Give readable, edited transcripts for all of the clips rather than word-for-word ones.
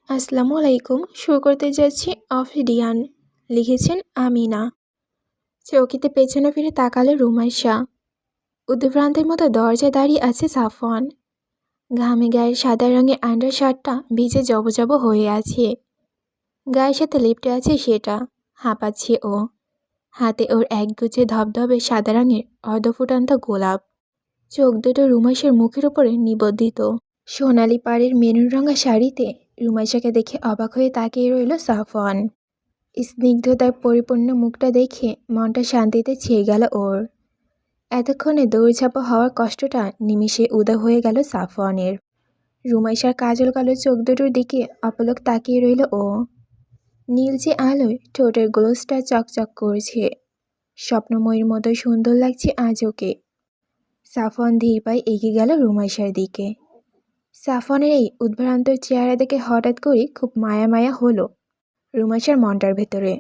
আসসালামু আলাইকুম। শুরু করতে যাচ্ছি অফিডিয়ান। লিখেছেন আমিনা। চৌকিতে পেছনে ফিরে তাকালো রুমাইশা। উদ্ভ্রান্তের মতো দরজায় দাঁড়িয়ে আছে সাফওয়ান। ঘামে গায়ের সাদা রঙের আন্ডার শার্টটা ভিজে জবজব হয়ে আছে। গায়ের সাথে লিপটে আছে সেটা। হাঁপাচ্ছে ও। হাতে ওর একগুচ্ছ ধবধবে সাদা রঙের অর্ধফুটান্ত গোলাপ। চোখ দুটো রুমাইশার মুখের উপরে নিবদ্ধিত। সোনালি পাড়ের মেরুন রঙা শাড়িতে রুমাইশাকে দেখে অবাক হয়ে তাকিয়ে রইল সাফওয়ান। স্নিগ্ধতায় পরিপূর্ণ মুখটা দেখে মনটা শান্তিতে ছেয়ে গেল ওর। এতক্ষণে দৌড়ঝাঁপা হওয়ার কষ্টটা নিমিষে উদা হয়ে গেল সাফওয়ানের। রুমাইশার কাজল কালো চোখ দুটোর দিকে অপলক তাকিয়ে রইল ও। নীলচে আলোয় ঠোঁটের গ্লোসটা চকচক করছে। স্বপ্নময়ীর মতো সুন্দর লাগছে আজ ওকে। সাফওয়ান ধীর পায়ে এগিয়ে গেল রুমাইশার দিকে। সাফওয়ানের এই উদ্ভ্রান্ত চেহারা দেখে হঠাৎ করে খুব মায়া মায়া হলো রুমাইশার মনটার ভেতরে।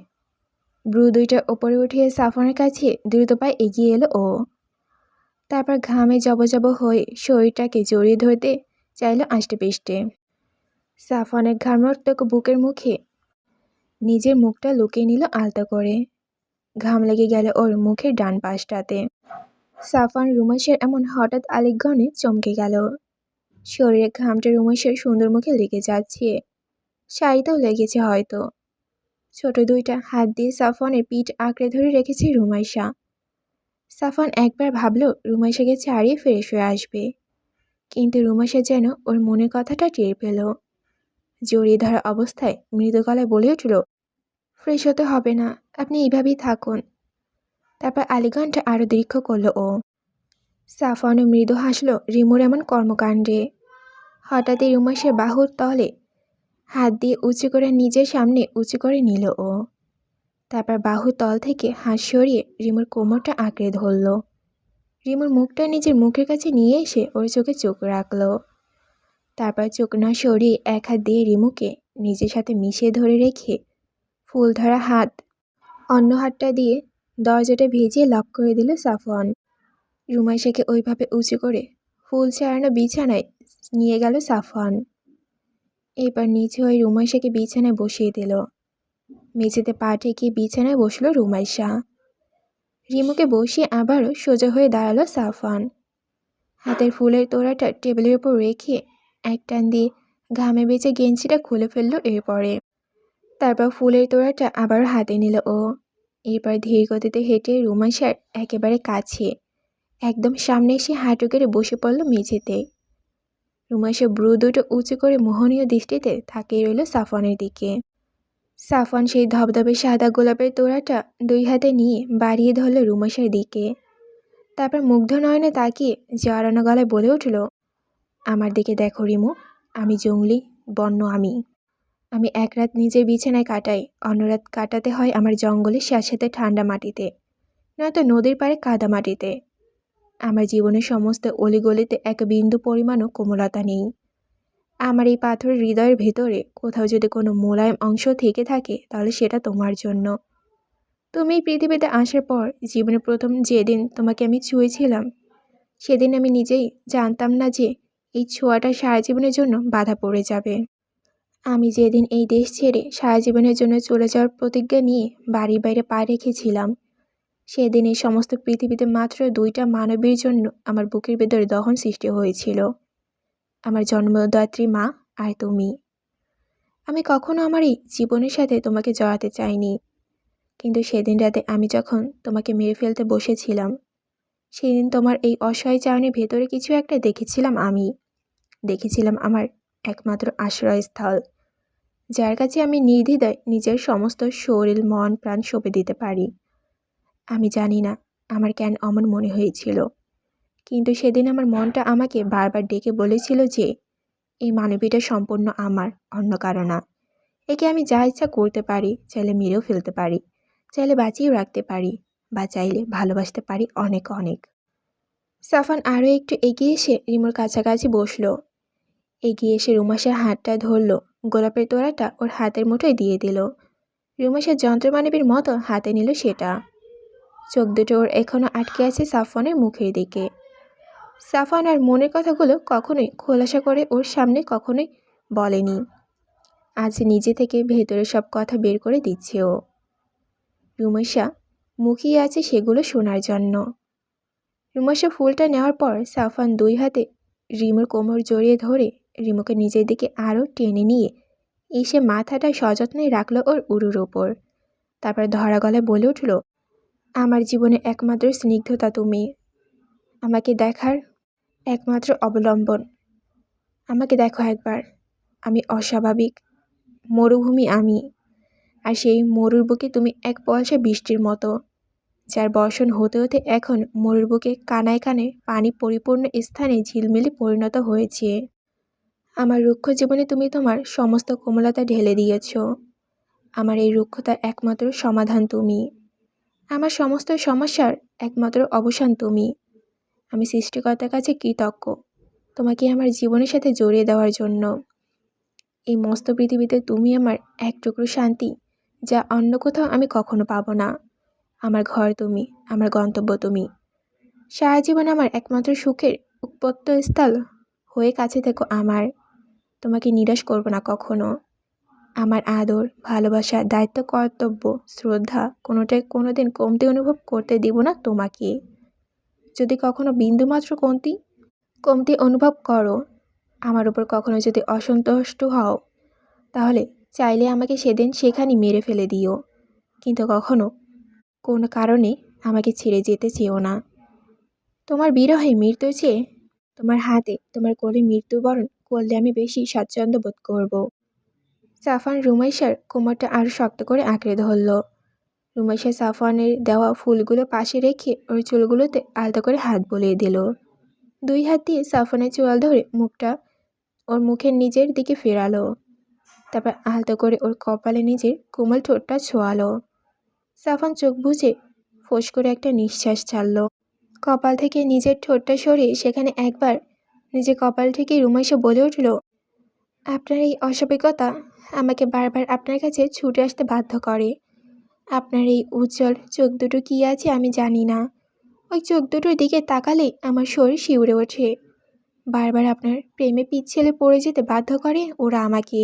ব্রু দুইটা ওপরে উঠিয়ে সাফওয়ানের কাছে দ্রুত পায়ে এগিয়ে এলো ও। তারপর ঘামে জবজব হয়ে শরীরটাকে জড়িয়ে ধরতে চাইল আষ্টেপৃষ্টে। সাফওয়ানের ঘামরক্তক বুকের মুখে নিজের মুখটা লুকিয়ে নিল আলতো করে। ঘাম লেগে গেল ওর মুখের ডান পাশটাতে। সাফওয়ান রুমাইশার এমন হঠাৎ আলিঙ্গনে চমকে গেল। শরীরে ঘামটা রুমাইশার সুন্দর মুখে লেগে যাচ্ছে। শাড়িতেও লেগেছে হয়তো। ছোট দুইটা হাত দিয়ে সাফওয়ানের পিঠ আঁকড়ে ধরে রেখেছে রুমাইশা। সাফওয়ান একবার ভাবল রুমাইশাকে ছাড়িয়ে ফ্রেশ হয়ে আসবে, কিন্তু রুমাইশা যেন ওর মনের কথাটা টের পেল। জড়িয়ে ধরা অবস্থায় মৃদু গলায় বলে উঠল, ফ্রেশ হতে হবে না, আপনি এইভাবেই থাকুন। তারপর আলিঙ্গনটা আরও দীর্ঘ করল ও। সাফওয়ানও মৃদু হাসল রিমুর এমন কর্মকাণ্ডে। হঠাৎই রুমাইশার বাহুর তলে হাত দিয়ে উঁচু করে নিজের সামনে উঁচু করে নিল ও। তারপর বাহুর তল থেকে হাত সরিয়ে রিমুর কোমরটা আঁকড়ে ধরল। রিমুর মুখটা নিজের মুখের কাছে নিয়ে এসে ওর চোখে চোখ রাখল। তারপর চোখ না সরিয়ে এক হাত দিয়ে রিমুকে নিজের সাথে মিশিয়ে ধরে রেখে ফুল ধরা হাত অন্য হাতটা দিয়ে দরজাটা ভিজিয়ে লক করে দিল সাফওয়ান। রুমাইশাকে ওইভাবে উঁচু করে ফুল ছাড়ানো বিছানায় নিয়ে গেল সাফওয়ান। এবার নিচে হয়ে রুমাইশাকে বিছানায় বসিয়ে দিল। মেঝেতে পা ঠেকিয়ে বিছানায় বসলো রুমাইশা। রিমুকে বসিয়ে আবারও সোজা হয়ে দাঁড়ালো সাফওয়ান। হাতের ফুলের তোড়াটা টেবিলের উপর রেখে এক টান দিয়ে ঘামে বেঁচে গেঞ্জিটা খুলে ফেললো এরপরে। তারপর ফুলের তোড়াটা আবার হাতে নিল ও। এরপর ধীর গতিতে হেঁটে রুমাইশার একেবারে কাছে একদম সামনে এসে হাঁটু গেড়ে বসে পড়ল মেঝেতে। রুমাইশা ব্রু দুটো উঁচু করে মোহনীয় দৃষ্টিতে তাকিয়ে রইল সাফওয়ানের দিকে। সাফওয়ান সেই ধবধবে সাদা গোলাপের তোড়াটা দুই হাতে নিয়ে বাড়িয়ে ধরল রুমাইশার দিকে। তারপর মুগ্ধ নয়নে তাকিয়ে জড়ানো গলায় বলে উঠল, আমার দিকে দেখো রিমু, আমি জঙ্গলি বন্য আমি এক রাত নিজের বিছানায় কাটাই, অন্য রাত কাটাতে হয় আমার জঙ্গলের স্যাঁতস্যাঁতে ঠান্ডা মাটিতে, নয়তো নদীর পাড়ে কাদা মাটিতে। আমার জীবনের সমস্ত অলিগলিতে এক বিন্দু পরিমাণও কোমলতা নেই। আমার এই পাথরের হৃদয়ের ভেতরে কোথাও যদি কোনো মোলায়েম অংশ থেকে থাকে তাহলে সেটা তোমার জন্য। তুমি এই পৃথিবীতে আসার পর জীবনের প্রথম যেদিন তোমাকে আমি ছুঁয়েছিলাম, সেদিন আমি নিজেই জানতাম না যে এই ছোঁয়াটা সারা জীবনের জন্য বাধা পড়ে যাবে। আমি যেদিন এই দেশ ছেড়ে সারা জীবনের জন্য চলে যাওয়ার প্রতিজ্ঞা নিয়ে বাড়ির বাইরে পা রেখেছিলাম, সেদিন এই সমস্ত পৃথিবীতে মাত্র দুইটা মানবীর জন্য আমার বুকের ভেতরে দহন সৃষ্টি হয়েছিল, আমার জন্মদাত্রী মা আর তুমি। আমি কখনো আমার এই জীবনের সাথে তোমাকে জড়াতে চাইনি, কিন্তু সেদিন রাতে আমি যখন তোমাকে মেরে ফেলতে বসেছিলাম, সেদিন তোমার এই অসহায় চাউনির ভেতরে কিছু একটা দেখেছিলাম আমি। দেখেছিলাম আমার একমাত্র আশ্রয়স্থল, যার কাছে আমি নির্দ্বিধায় নিজের সমস্ত শরীর মন প্রাণ সঁপে দিতে পারি। আমি জানি না আমার কেন অমন মনে হয়েছিল, কিন্তু সেদিন আমার মনটা আমাকে বারবার ডেকে বলেছিল যে এই মানবীটা সম্পূর্ণ আমার, অন্য কারো না। একে আমি যা ইচ্ছা করতে পারি, চাইলে মেরেও ফেলতে পারি, চাইলে বাঁচিয়েও রাখতে পারি, বা চাইলে ভালোবাসতে পারি অনেক অনেক। সাফওয়ান আরও একটু এগিয়ে এসে রিমুর কাছাকাছি বসলো। এগিয়ে এসে রুমাইশার হাতটা ধরল, গোলাপের তোড়াটা ওর হাতের মুঠোয় দিয়ে দিল। রুমাইশা যন্ত্রমানবীর মতো হাতে নিল সেটা। চোখ দুটো ওর এখনও আটকে আছে সাফওয়ানের মুখের দিকে। সাফওয়ান আর মনের কথাগুলো কখনোই খোলাসা করে ওর সামনে কখনোই বলেনি। আজ নিজে থেকে ভেতরে সব কথা বের করে দিচ্ছে ও। রুমাইশা মুখিয়ে আছে সেগুলো শোনার জন্য। রুমাইশা ফুলটা নেওয়ার পর সাফওয়ান 2 হাতে রিমুর কোমর জড়িয়ে ধরে রিমুকে নিজের দিকে আরও টেনে নিয়ে এসে মাথাটা সযত্নে রাখলো ওর উরুর ওপর। তারপর ধরা গলায় বলে উঠল, আমার জীবনে একমাত্র স্নিগ্ধতা তুমি, আমাকে দেখার একমাত্র অবলম্বন। আমাকে দেখো একবার, আমি অস্বাভাবিক মরুভূমি আমি, আর সেই মরুর বুকে তুমি এক পয়সা বৃষ্টির মতো, যার বর্ষণ হতে হতে এখন মরুর বুকে কানায় কানায় পানি পরিপূর্ণ স্থানে ঝিলমিলে পরিণত হয়েছে। আমার রুক্ষ জীবনে তুমি তোমার সমস্ত কোমলতা ঢেলে দিয়েছ। আমার এই রুক্ষতার একমাত্র সমাধান তুমি, আমার সমস্ত সমস্যার একমাত্র অবসান তুমি। আমি সৃষ্টিকর্তার কাছে কৃতজ্ঞ তোমাকে আমার জীবনের সাথে জড়িয়ে দেওয়ার জন্য। এই মস্ত পৃথিবীতে তুমি আমার এক টুকরো শান্তি, যা অন্য কোথাও আমি কখনো পাবো না। আমার ঘর তুমি, আমার গন্তব্য তুমি। সারা জীবন আমার একমাত্র সুখের উৎপত্তিস্থল হয়ে কাছে থেকো আমার। তোমাকে নিরাশ করব না কখনো। আমার আদর, ভালোবাসা, দায়িত্ব, কর্তব্য, শ্রদ্ধা কোনোটাই কোনোদিন কমতি অনুভব করতে দিব না তোমাকে। যদি কখনো বিন্দুমাত্র কমতি অনুভব করো, আমার উপর কখনো যদি অসন্তুষ্ট হও, তাহলে চাইলে আমাকে সেদিন সেখানেই মেরে ফেলে দিও, কিন্তু কখনো কোনো কারণে আমাকে ছেড়ে যেতে চেও না। তোমার বিরহে মৃত্যুর চেয়ে তোমার হাতে, তোমার কোলে মৃত্যুবরণ করলে আমি বেশি স্বাচ্ছন্দ্য বোধ করব। সাফওয়ান রুমাইশার কোমরটা আরও শক্ত করে আঁকড়ে ধরল। রুমাইশা সাফওয়ানের দেওয়া ফুলগুলো পাশে রেখে ওর চুলগুলোতে আলতো করে হাত বুলিয়ে দিল। 2 হাত দিয়ে সাফওয়ানের চোয়াল ধরে মুখটা ওর মুখের নিজের দিকে ফেরালো। তারপর আলতো করে ওর কপালে নিজের কোমল ঠোঁটটা ছোঁয়ালো। সাফওয়ান চোখ বুজে ফোঁস করে একটা নিঃশ্বাস ছাড়ল। কপাল থেকে নিজের ঠোঁটটা সরিয়ে সেখানে একবার নিজের কপাল থেকে রুমাইশা বলে উঠল, আপনার এই অস্বাভাবিকতা আমাকে বারবার আপনার কাছে ছুটে আসতে বাধ্য করে। আপনার এই উজ্জ্বল চোখ দুটো কী আছে আমি জানি না, ওই চোখ দুটোর দিকে তাকালেই আমার শরীর শিউরে ওঠে। বারবার আপনার প্রেমে পিছলে পড়ে যেতে বাধ্য করে ওরা আমাকে।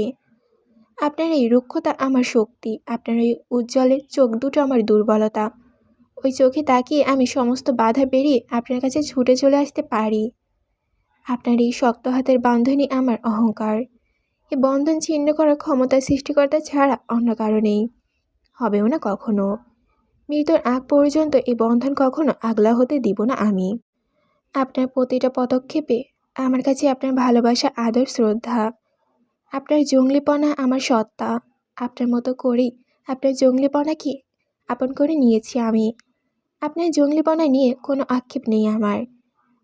আপনার এই রুক্ষতা আমার শক্তি, আপনার এই উজ্জ্বলের চোখ দুটো আমার দুর্বলতা। ওই চোখে তাকিয়ে আমি সমস্ত বাধা পেরিয়ে আপনার কাছে ছুটে চলে আসতে পারি। আপনার এই শক্ত হাতের বাঁধনই আমার অহংকার। এই বন্ধন ছিন্ন করার ক্ষমতা সৃষ্টিকর্তা ছাড়া অন্য কারো নেই, হবেও না কখনো। মৃত্যুর আগ পর্যন্ত এই বন্ধন কখনো আগলা হতে দিব না আমি। আপনার প্রতিটা পদক্ষেপে আমার কাছে আপনার ভালোবাসা, আদর, শ্রদ্ধা। আপনার জঙ্গলিপনা আমার সত্তা। আপনার মতো করেই আপনার জঙ্গলিপনাকে আপন করে নিয়েছি আমি। আপনার জঙ্গলিপনা নিয়ে কোনো আক্ষেপ নেই আমার।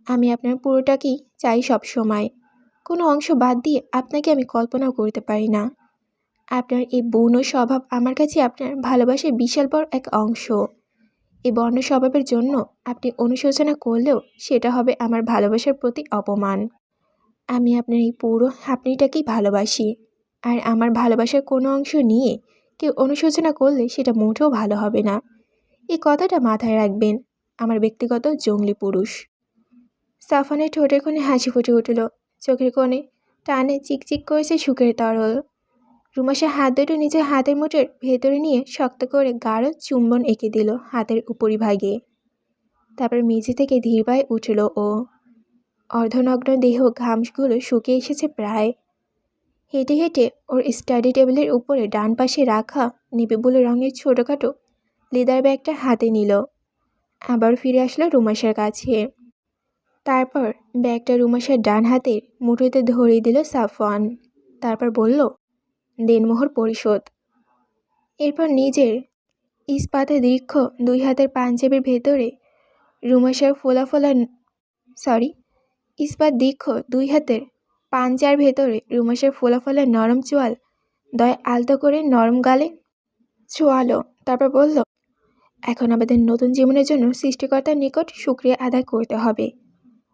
আমি আপনার পুরোটাকেই চাই সব সময়। কোনো অংশ বাদ দিয়ে আপনাকে আমি কল্পনাও করতে পারি না। আপনার এই বর্ণ স্বভাব আমার কাছে আপনার ভালোবাসার বিশাল বড় এক অংশ। এই বর্ণ স্বভাবের জন্য আপনি অনুশোচনা করলেও সেটা হবে আমার ভালোবাসার প্রতি অপমান। আমি আপনার এই পুরো আপনিটাকেই ভালোবাসি, আর আমার ভালোবাসার কোনো অংশ নিয়ে কেউ অনুশোচনা করলে সেটা মোটেও ভালো হবে না। এই কথাটা মাথায় রাখবেন, আমার ব্যক্তিগত জঙ্গলি পুরুষ। সাফওয়ানের ঠোঁটের কোণে হাসি ফুটে উঠল, চোখের কোণে টানে চিকচিক করেছে সুখের তরল। রুমাইশা হাত দুটো নিজের হাতের মুঠোর ভেতরে নিয়ে শক্ত করে গাঢ় চুম্বন এঁকে দিল হাতের উপরিভাগে। তারপর মেঝে থেকে ধীর পায়ে উঠল ও। অর্ধনগ্ন দেহ ঘামগুলো শুকিয়ে এসেছে প্রায়। হেঁটে হেঁটে ওর স্টাডি টেবিলের উপরে ডান পাশে রাখা নেভি ব্লু রঙের ছোটোখাটো লেদার ব্যাগটা হাতে নিল। আবার ফিরে আসলো রুমাইশার কাছে। তারপর ব্যাগটা রুমাইশার ডান হাতের মুঠোতে ধরিয়ে দিল সাফওয়ান। তারপর বলল, দেনমোহর পরিশোধ। এরপর নিজের ইস্পাতে দীর্ঘ 2 হাতের পাঞ্জাবির ভেতরে রুমাইশার ইস্পাত দীর্ঘ 2 হাতের পাঞ্জার ভেতরে রুমাইশার ফোলা নরম চোয়াল দয় আলতো করে নরম গালে ছোঁয়ালো। তারপর বলল, এখন আমাদের নতুন জীবনের জন্য সৃষ্টিকর্তার নিকট শুকরিয়া আদায় করতে হবে।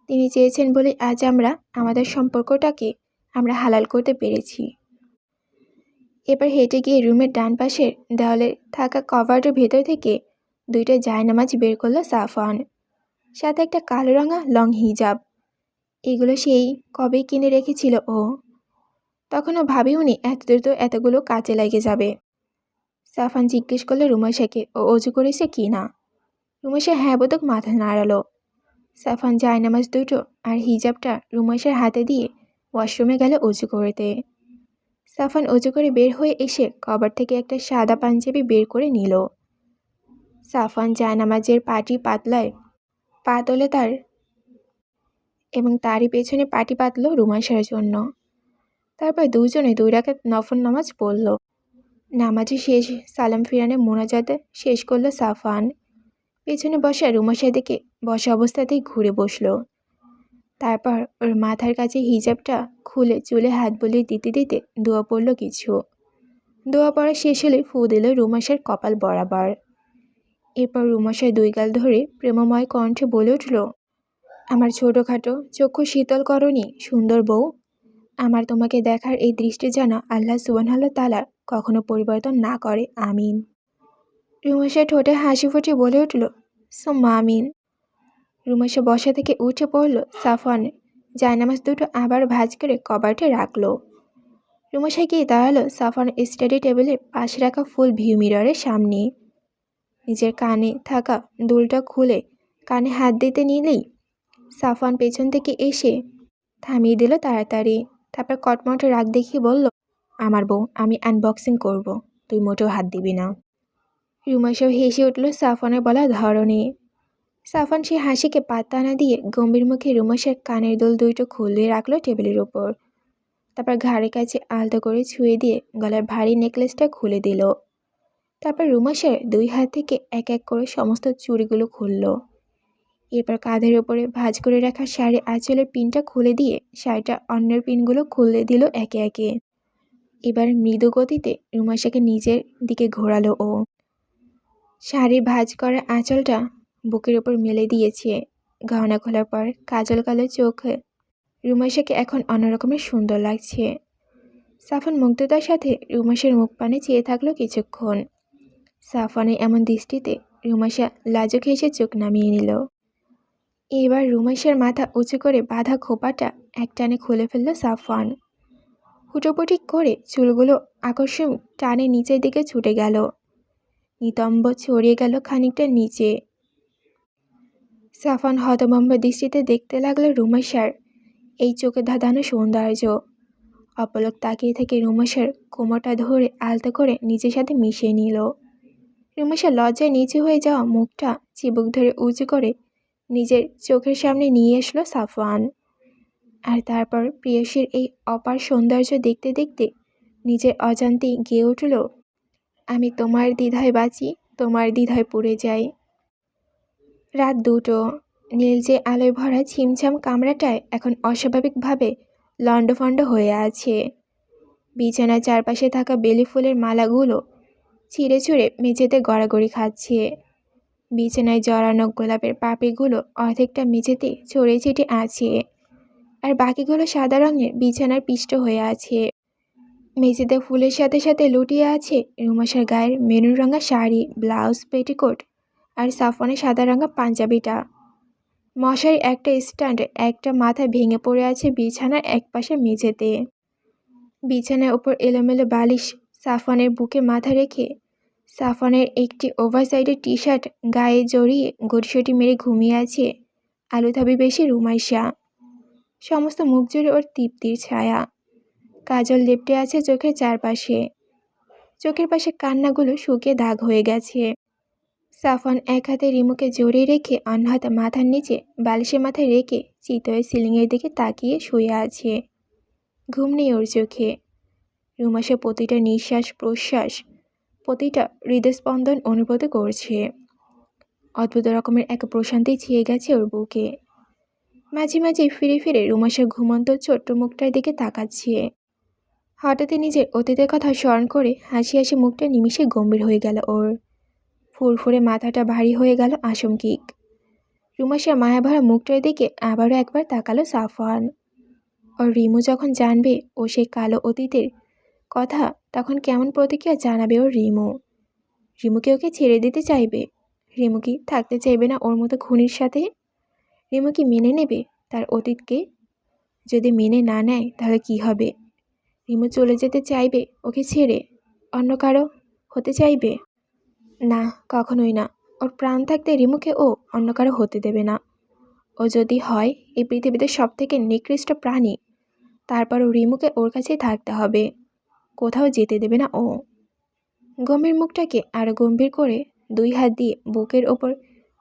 তিনি চেয়েছেন বলে আজ আমরা আমাদের সম্পর্কটাকে আমরা হালাল করতে পেরেছি। এবার হেঁটে গিয়ে রুমের ডান পাশের দেওয়ালে থাকা কভারের ভেতর থেকে 2টা জায়নামাজ বের করলো সাফওয়ান, সাথে একটা কালো রঙা লং হিজাব। এগুলো সেই কবেই কিনে রেখেছিল ও। তখনও ভাবিওনি এত দ্রুত এতগুলো কাজে লেগে যাবে। সাফান জিজ্ঞেস করলো রুমাইশাকে ও অজু করেছে কি না। রুমাইশা হ্যাঁ বোধক মাথা নাড়ালো। সাফান জায়নামাজ দুটো আর হিজাবটা রুমাইশার হাতে দিয়ে ওয়াশরুমে গেল অজু করতে। সাফান অজু করে বের হয়ে এসে কভার থেকে একটা সাদা পাঞ্জাবি বের করে নিল। সাফান জায়নামাজের পাটি পাতলায় পা তোলে তার এবং তারই পেছনে পাটি পাতল রুমাইশার জন্য। তারপর দুজনে 2 রাকাত নফল নামাজ পড়ল। নামাজে শেষ সালাম ফিরানে মোনাজাতে শেষ করলো সাফান। পেছনে বসা রুমাইশার দিকে বসা অবস্থাতেই ঘুরে বসল। তারপর ওর মাথার কাছে হিজাবটা খুলে চুলে হাত বুলিয়ে দিতে দিতে দোয়া পড়ল কিছু। দোয়া পড়া শেষ হলে ফু দিল রুমাইশার কপাল বরাবর। এরপর রুমাইশার 2 গাল ধরে প্রেমময় কণ্ঠে বলে উঠল, আমার ছোটোখাটো চক্ষু শীতল করনি সুন্দর বউ, আমার তোমাকে দেখার এই দৃষ্টি যেন আল্লাহ সুবহানাহু তাআলা কখনো পরিবর্তন না করে, আমিন। রুমাইশা ঠোঁটে হাসি ফুটিয়ে বলে উঠল, সুম্মা আমিন। রুমাইশা বসা থেকে উঠে পড়ল। সাফওয়ান জায়নামাজ দুটো আবার ভাঁজ করে কবার্টে রাখলো। রুমাইশা গিয়ে দাঁড়ালো সাফওয়ান স্টাডি টেবিলের পাশে রাখা ফুল ভিউ মিররের সামনে। নিজের কানে থাকা দুলটা খুলে কানে হাত দিতে নিলেই সাফওয়ান পেছন থেকে এসে থামিয়ে দিল তাড়াতাড়ি। তারপর কটমটে রাগ দেখিয়ে বলল, আমার বউ, আমি আনবক্সিং করব, তুই মোটেও হাত দিবি না। রুমাইশাও হেসে উঠল সাফওয়ানের বলা ধরনে। সাফওয়ান সে হাসিকে পাত্তা না দিয়ে গম্ভীর মুখে রুমাইশার কানের দুল দুটো খুলে রাখলো টেবিলের ওপর। তারপর ঘাড়ের কাছে আলতো করে ছুঁয়ে দিয়ে গলার ভারী নেকলেসটা খুলে দিল। তারপর রুমাইশার 2 হাত থেকে এক এক করে সমস্ত চুড়িগুলো খুলল। এরপর কাঁধের ওপরে ভাঁজ করে রাখা শাড়ির আঁচলের পিনটা খুলে দিয়ে শাড়িটা অন্যের পিনগুলো খুলে দিল একে একে। এবার মৃদু গতিতে রুমাইশাকে নিজের দিকে ঘোরালো ও। শাড়ির ভাঁজ করা আঁচলটা বুকের ওপর মেলে দিয়েছে। গহনা খোলার পর কাজল কালো চোখে রুমাইশাকে এখন অন্যরকমের সুন্দর লাগছে। সাফওয়ান মুগ্ধতার সাথে রুমাইশার মুখ পানে চেয়ে থাকলো কিছুক্ষণ। সাফওয়ানের এমন দৃষ্টিতে রুমাইশা লাজুক হেসে চোখ নামিয়ে নিল। এবার রুমাইশার মাথা উঁচু করে বাঁধা খোপাটা একটানে খুলে ফেলল সাফওয়ান। হুটোপুটি করে চুলগুলো আকর্ষণ টানে নিচের দিকে ছুটে গেল। নিতম্ব ছড়িয়ে গেল খানিকটা নিচে। সাফওয়ান হতভম্ব দৃষ্টিতে দেখতে লাগলো রুমাইশার এই চোখে ধাঁধানো সৌন্দর্য। অপলক তাকিয়ে থেকে রুমাইশার কোমরটা ধরে আলতো করে নিজের সাথে মিশিয়ে নিল। রুমাইশা লজ্জায় নিচু হয়ে যাওয়া মুখটা চিবুক ধরে উঁচু করে নিজের চোখের সামনে নিয়ে আসলো সাফওয়ান। আর তারপর প্রেয়সীর এই অপার সৌন্দর্য দেখতে দেখতে নিজের অজান্তেই গেয়ে উঠল, আমি তোমার দ্বিধায় বাঁচি, তোমার দ্বিধায় পুড়ে যাই। রাত 2টো। নীলচে আলোয় ভরা ছিমছাম কামরাটায় এখন অস্বাভাবিকভাবে লণ্ডভণ্ড হয়ে আছে। বিছানার চারপাশে থাকা বেলি ফুলের মালাগুলো ছিঁড়ে ছুঁড়ে মেঝেতে গড়াগড়ি খাচ্ছে। বিছানায় জড়ানো গোলাপের পাপড়িগুলো অর্ধেকটা মেঝেতে ছড়িয়ে ছিটিয়ে আছে, আর বাকিগুলো সাদা রঙের বিছানার পিষ্ট হয়ে আছে। মেঝেতে ফুলের সাথে সাথে লুটিয়ে আছে রুমাইশার গায়ের মেরুন রঙা শাড়ি, ব্লাউজ, পেটিকোট আর সাফওয়ানের সাদা রঙা পাঞ্জাবিটা। মশারি একটা স্ট্যান্ড একটা মাথা ভেঙে পড়ে আছে বিছানার একপাশে মেঝেতে। বিছানার ওপর এলোমেলো বালিশ। সাফওয়ানের বুকে মাথা রেখে সাফওয়ানের একটি ওভারসাইজের টি শার্ট গায়ে জড়িয়ে গুটিসুটি মেরে ঘুমিয়ে আছে আলুথাবি বেশি রুমাইশা। সমস্ত মুখ জুড়ে ওর তৃপ্তির ছায়া। কাজল লেপ্টে আছে চোখের চারপাশে। চোখের পাশে কান্নাগুলো শুকিয়ে দাগ হয়ে গেছে। সাফওয়ান এক হাতে রিমুকে জড়িয়ে রেখে অন্য হাতে মাথার নিচে বালিশের মাথায় রেখে চিতয়ে সিলিংয়ের দিকে তাকিয়ে শুয়ে আছে। ঘুম নেই ওর চোখে। রুমাইশা প্রতিটা নিঃশ্বাস প্রশ্বাস, প্রতিটা হৃদস্পন্দন অনুভূতি করছে। অদ্ভুত রকমের এক প্রশান্তি ছেয়ে গেছে ওর বুকে। মাঝে মাঝে ফিরে ফিরে রুমাইশার ঘুমন্ত ছোট্ট মুখটার দিকে তাকাচ্ছে। হঠাৎই নিজের অতীতের কথা স্মরণ করে হাসি হাসি মুখটা নিমিষে গম্ভীর হয়ে গেল ওর। ফুরফুরে মাথাটা ভারী হয়ে গেল আশঙ্কিক। রুমাইশার মায়াভরা মুখটার দিকে আবারও একবার তাকালো সাফওয়ান। ওর রিমু যখন জানবে ও সেই কালো অতীতের কথা, তখন কেমন প্রতিক্রিয়া জানাবে ওর রিমু? রিমু কি ওকে ছেড়ে দিতে চাইবে? রিমু কি থাকতে চাইবে না ওর মতো খুনির সাথে? রিমু কি মেনে নেবে তার অতীতকে? যদি মেনে না নেয় তাহলে কি হবে? রিমু চলে যেতে চাইবে ওকে ছেড়ে? অন্য কারো হতে চাইবে? না, কখনোই না। ওর প্রাণ থাকতে রিমুকে ও অন্য কারো হতে দেবে না। ও যদি হয় এই পৃথিবীতে সবথেকে নিকৃষ্ট প্রাণী, তারপরও রিমুকে ওর কাছেই থাকতে হবে। কোথাও যেতে দেবে না ও। গম্ভীর মুখটাকে আরো গম্ভীর করে 2 হাত দিয়ে বুকের ওপর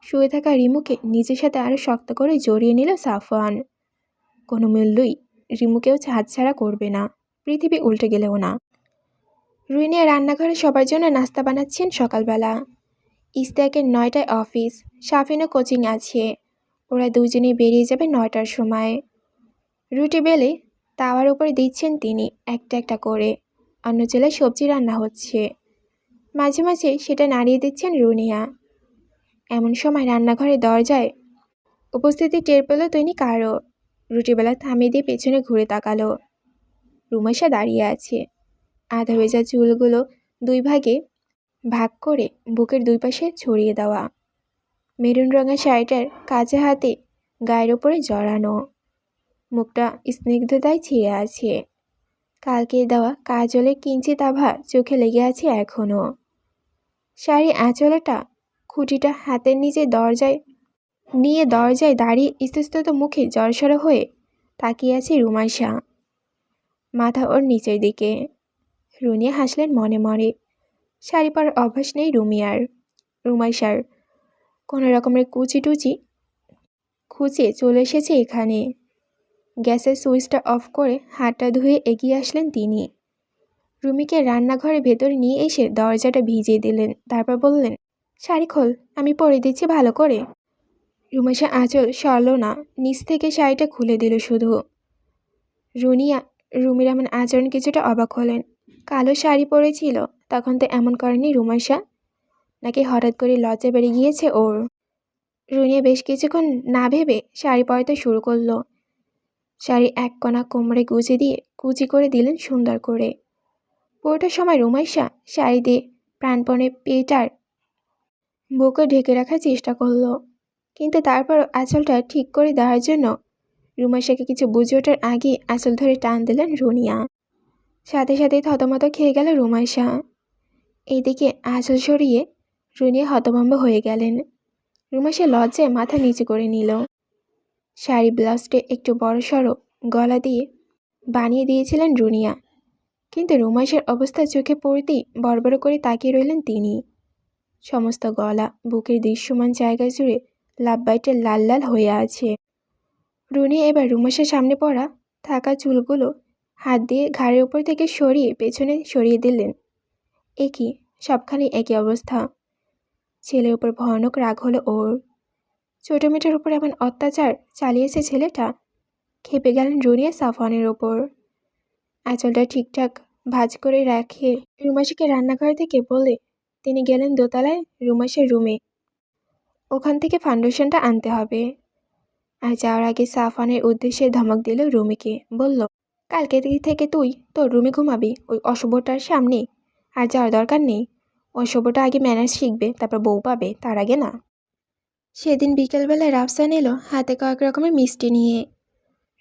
শুয়ে থাকা রিমুকে নিজের সাথে আরো শক্ত করে জড়িয়ে নিল সাফওয়ান। কোনো মূল্যই রিমুকেও হাতছাড়া করবে না, পৃথিবী উল্টে গেলেও না। রুইনিয়া রান্নাঘরে সবার জন্য নাস্তা বানাচ্ছেন সকালবেলা। ইস্তাকের 9টায় অফিস, সাফিনও কোচিং আছে। ওরা দুজনেই বেরিয়ে যাবে 9টার সময়। রুটি বেলে তাওয়ার উপরে দিচ্ছেন তিনি একটা একটা করে। অন্য চুলায় সবজি রান্না হচ্ছে, মাঝে মাঝে সেটা নাড়িয়ে দিচ্ছেন রুনিয়া। এমন সময় রান্নাঘরের দরজায় উপস্থিতি টের পেল তিনি কারো। রুটিবেলা থামিয়ে দিয়ে পেছনে ঘুরে তাকালো। রুমাইশা দাঁড়িয়ে আছে, আধা ভেজা চুলগুলো 2 ভাগে ভাগ করে বুকের 2 পাশে ছড়িয়ে দেওয়া। মেরুন রঙের শাড়িটার কাঁচা হাতে গায়ের ওপরে জড়ানো, মুখটা স্নিগ্ধতায় ছেয়ে আছে। কালকে দেওয়া কাজলের কিঞ্চিত আভা চোখে লেগে আছে এখনও। শাড়ি আঁচলটা খুঁটিটা হাতের নিচে দরজায় দাঁড়িয়ে ইস্তস্তত মুখে জড়সড় হয়ে তাকিয়ে আছে রুমাইশা, মাথা ওর নিচের দিকে। রুনিয়া হাসলেন মনে মনে। শাড়ি পরার অভ্যাস নেই রুমাইশার। কোনো রকমের কুচি টুচি খুঁচে চলে এসেছে এখানে। গ্যাসের সুইচটা অফ করে হাতটা ধুয়ে এগিয়ে আসলেন তিনি। রুমিকে রান্নাঘরের ভেতরে নিয়ে এসে দরজাটা ভিজিয়ে দিলেন, তারপর বললেন, শাড়ি খোল, আমি পরে দিচ্ছি ভালো করে। রুমাইশা আঁচল সরল না, নিচ থেকে শাড়িটা খুলে দিল শুধু। রুমির এমন আচরণ কিছুটা অবাক হলেন। কালো শাড়ি পরেছিল, তখন তো এমন করেনি রুমাইশা, নাকি হঠাৎ করে লজ্জা বেড়ে গিয়েছে ওর? রুনিয়া বেশ কিছুক্ষণ না ভেবে শাড়ি পরাতে শুরু করলো। শাড়ি এক কোণা কোমরে গুজে দিয়ে কুচি করে দিলেন সুন্দর করে। পুরোটা সময় রুমাইশা শাড়ি দিয়ে প্রাণপণে পেটার বুকে ঢেকে রাখার চেষ্টা করলো, কিন্তু তারপর আঁচলটা ঠিক করে দেওয়ার জন্য রুমাইশাকে কিছু বুঝে ওঠার আগে আঁচল ধরে টান দিলেন রুনিয়া। সাথে সাথে থতমত খেয়ে গেল রুমাইশা। এইদিকে আঁচল সরিয়ে রুনিয়া হতভম্ব হয়ে গেলেন। রুমাইশা লজ্জায় মাথা নিচু করে নিল। শাড়ি ব্লাউজটা একটু বড়সড় গলা দিয়ে বানিয়ে দিয়েছিলেন রুনিয়া, কিন্তু রুমাইশার অবস্থা চোখে পড়তেই বড়বড় করে তাকিয়ে রইলেন তিনি। সমস্ত গলা, বুকের দৃশ্যমান জায়গা জুড়ে লাভবাইটে লাল লাল হয়ে আছে। রুনিয়া এবার রুমাইশার সামনে পড়া থাকা চুলগুলো হাত দিয়ে ঘাড়ের উপর থেকে সরিয়ে পেছনে সরিয়ে দিলেন। একই সবখানে একই অবস্থা। ছেলের উপর ভয়ানক রাগ হলো ওর। ছোট মেয়েটার উপর এমন অত্যাচার চালিয়েছে ছেলেটা। খেপে গেলেন রুনিয়া সাফওয়ানের ওপর। আঁচলটা ঠিকঠাক ভাঁজ করে রেখে রুমাইশাকে রান্নাঘর থেকে বলে তিনি গেলেন দোতলায় রুমাইশার রুমে। ওখান থেকে ফাউন্ডেশনটা আনতে হবে। আর যাওয়ার আগে সাফওয়ানের উদ্দেশ্যে ধমক দিল রুমিকে, বলল, কালকে থেকে তুই তোর রুমে ঘুমাবি ওই অশুভটার সামনে। আর যাওয়ার দরকার নেই। অশুভটা আগে ম্যানার্স শিখবে, তারপর বউ পাবে, তার আগে না। সেদিন বিকেলবেলায় রাফসান এলো হাতে কয়েক রকমের মিষ্টি নিয়ে।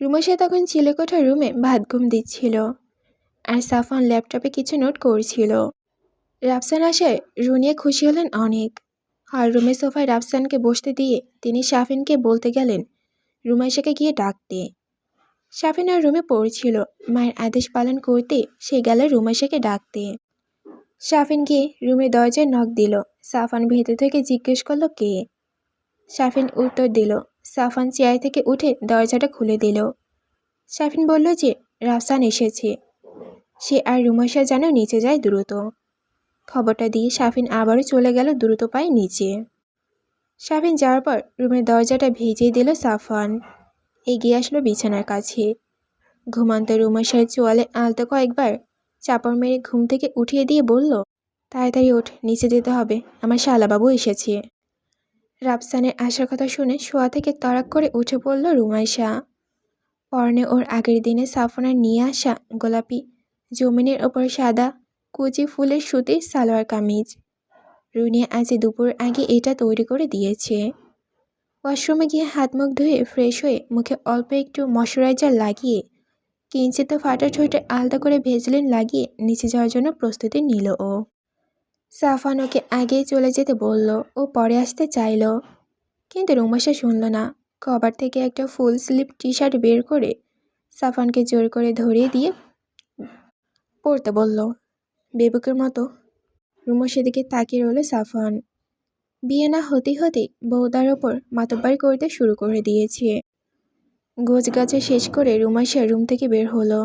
রুমাইশা তখন চিলেকোঠার রুমে ভাত ঘুম দিচ্ছিল, আর সাফওয়ান ল্যাপটপে কিছু নোট করছিল। রাফসান আসায় রুনিয়া খুশি হলেন অনেক। হল রুমের সোফায় রাফসানকে বসতে দিয়ে তিনি শাফিনকে বলতে গেলেন রুমাইশাকে গিয়ে ডাকতে। শাফিন আর রুমে পড়ছিল, মায়ের আদেশ পালন করতে সে গেল রুমাইশাকে ডাকতে। শাফিন গিয়ে রুমের দরজায় নক দিল। সাফওয়ান ভেতর থেকে জিজ্ঞেস করলো কে। শাফিন উত্তর দিল। সাফওয়ান চেয়ার থেকে উঠে দরজাটা খুলে দিল। শাফিন বলল যে রাফসান এসেছে। সে আর রুমাইশা যেন নিচে যায় দ্রুত। খবরটা দিয়ে শাফিন আবারও চলে গেল দ্রুত পায়ে নিচে। শাফিন যাওয়ার পর রুমের দরজাটা ভিজিয়ে দিল সাফওয়ান। এগিয়ে আসলো বিছানার কাছে। ঘুমান্ত রুমাইশার চোয়ালে আলতো কয়েকবার চাপড় মেরে ঘুম থেকে উঠিয়ে দিয়ে বলল, তাড়াতাড়ি ওঠ, নিচে যেতে হবে, আমার শালাবাবু এসেছে। রাফসানের আসার কথা শুনে শোয়া থেকে তড়াক করে উঠে পড়ল রুমাইশা। পরনে ওর আগের দিনে সাফওয়ানের নিয়ে আসা গোলাপি জমিনের ওপর সাদা কুচি ফুলের সুতির সালোয়ার কামিজ। রুনিয়া আজ দুপুর আগে এটা তৈরি করে দিয়েছে। ওয়াশরুমে গিয়ে হাত মুখ ধুয়ে ফ্রেশ হয়ে মুখে অল্প একটু ময়শ্চারাইজার লাগিয়ে কিঞ্চিত ফাটা ঠোঁটে আলতো করে ভেজলিন লাগিয়ে নিচে যাওয়ার জন্য প্রস্তুতি নিল ও। সাফওয়ান ওকে আগেই চলে যেতে বলল, ও পরে আসতে চাইল, কিন্তু রুমাইশা শুনল না। কভার থেকে একটা ফুল স্লিভ টি শার্ট বের করে সাফওয়ানকে জোর করে ধরিয়ে দিয়ে পরতে বলল। বেবুকের মতো রুমাইশার দিকে তাকিয়ে রইল সাফওয়ান। বিয়ে না হতে হতেই বউ তার ওপর মাতব্বরি করতে শুরু করে দিয়েছে। গোছগাছে শেষ করে রুমাইশা রুম থেকে বের হলো।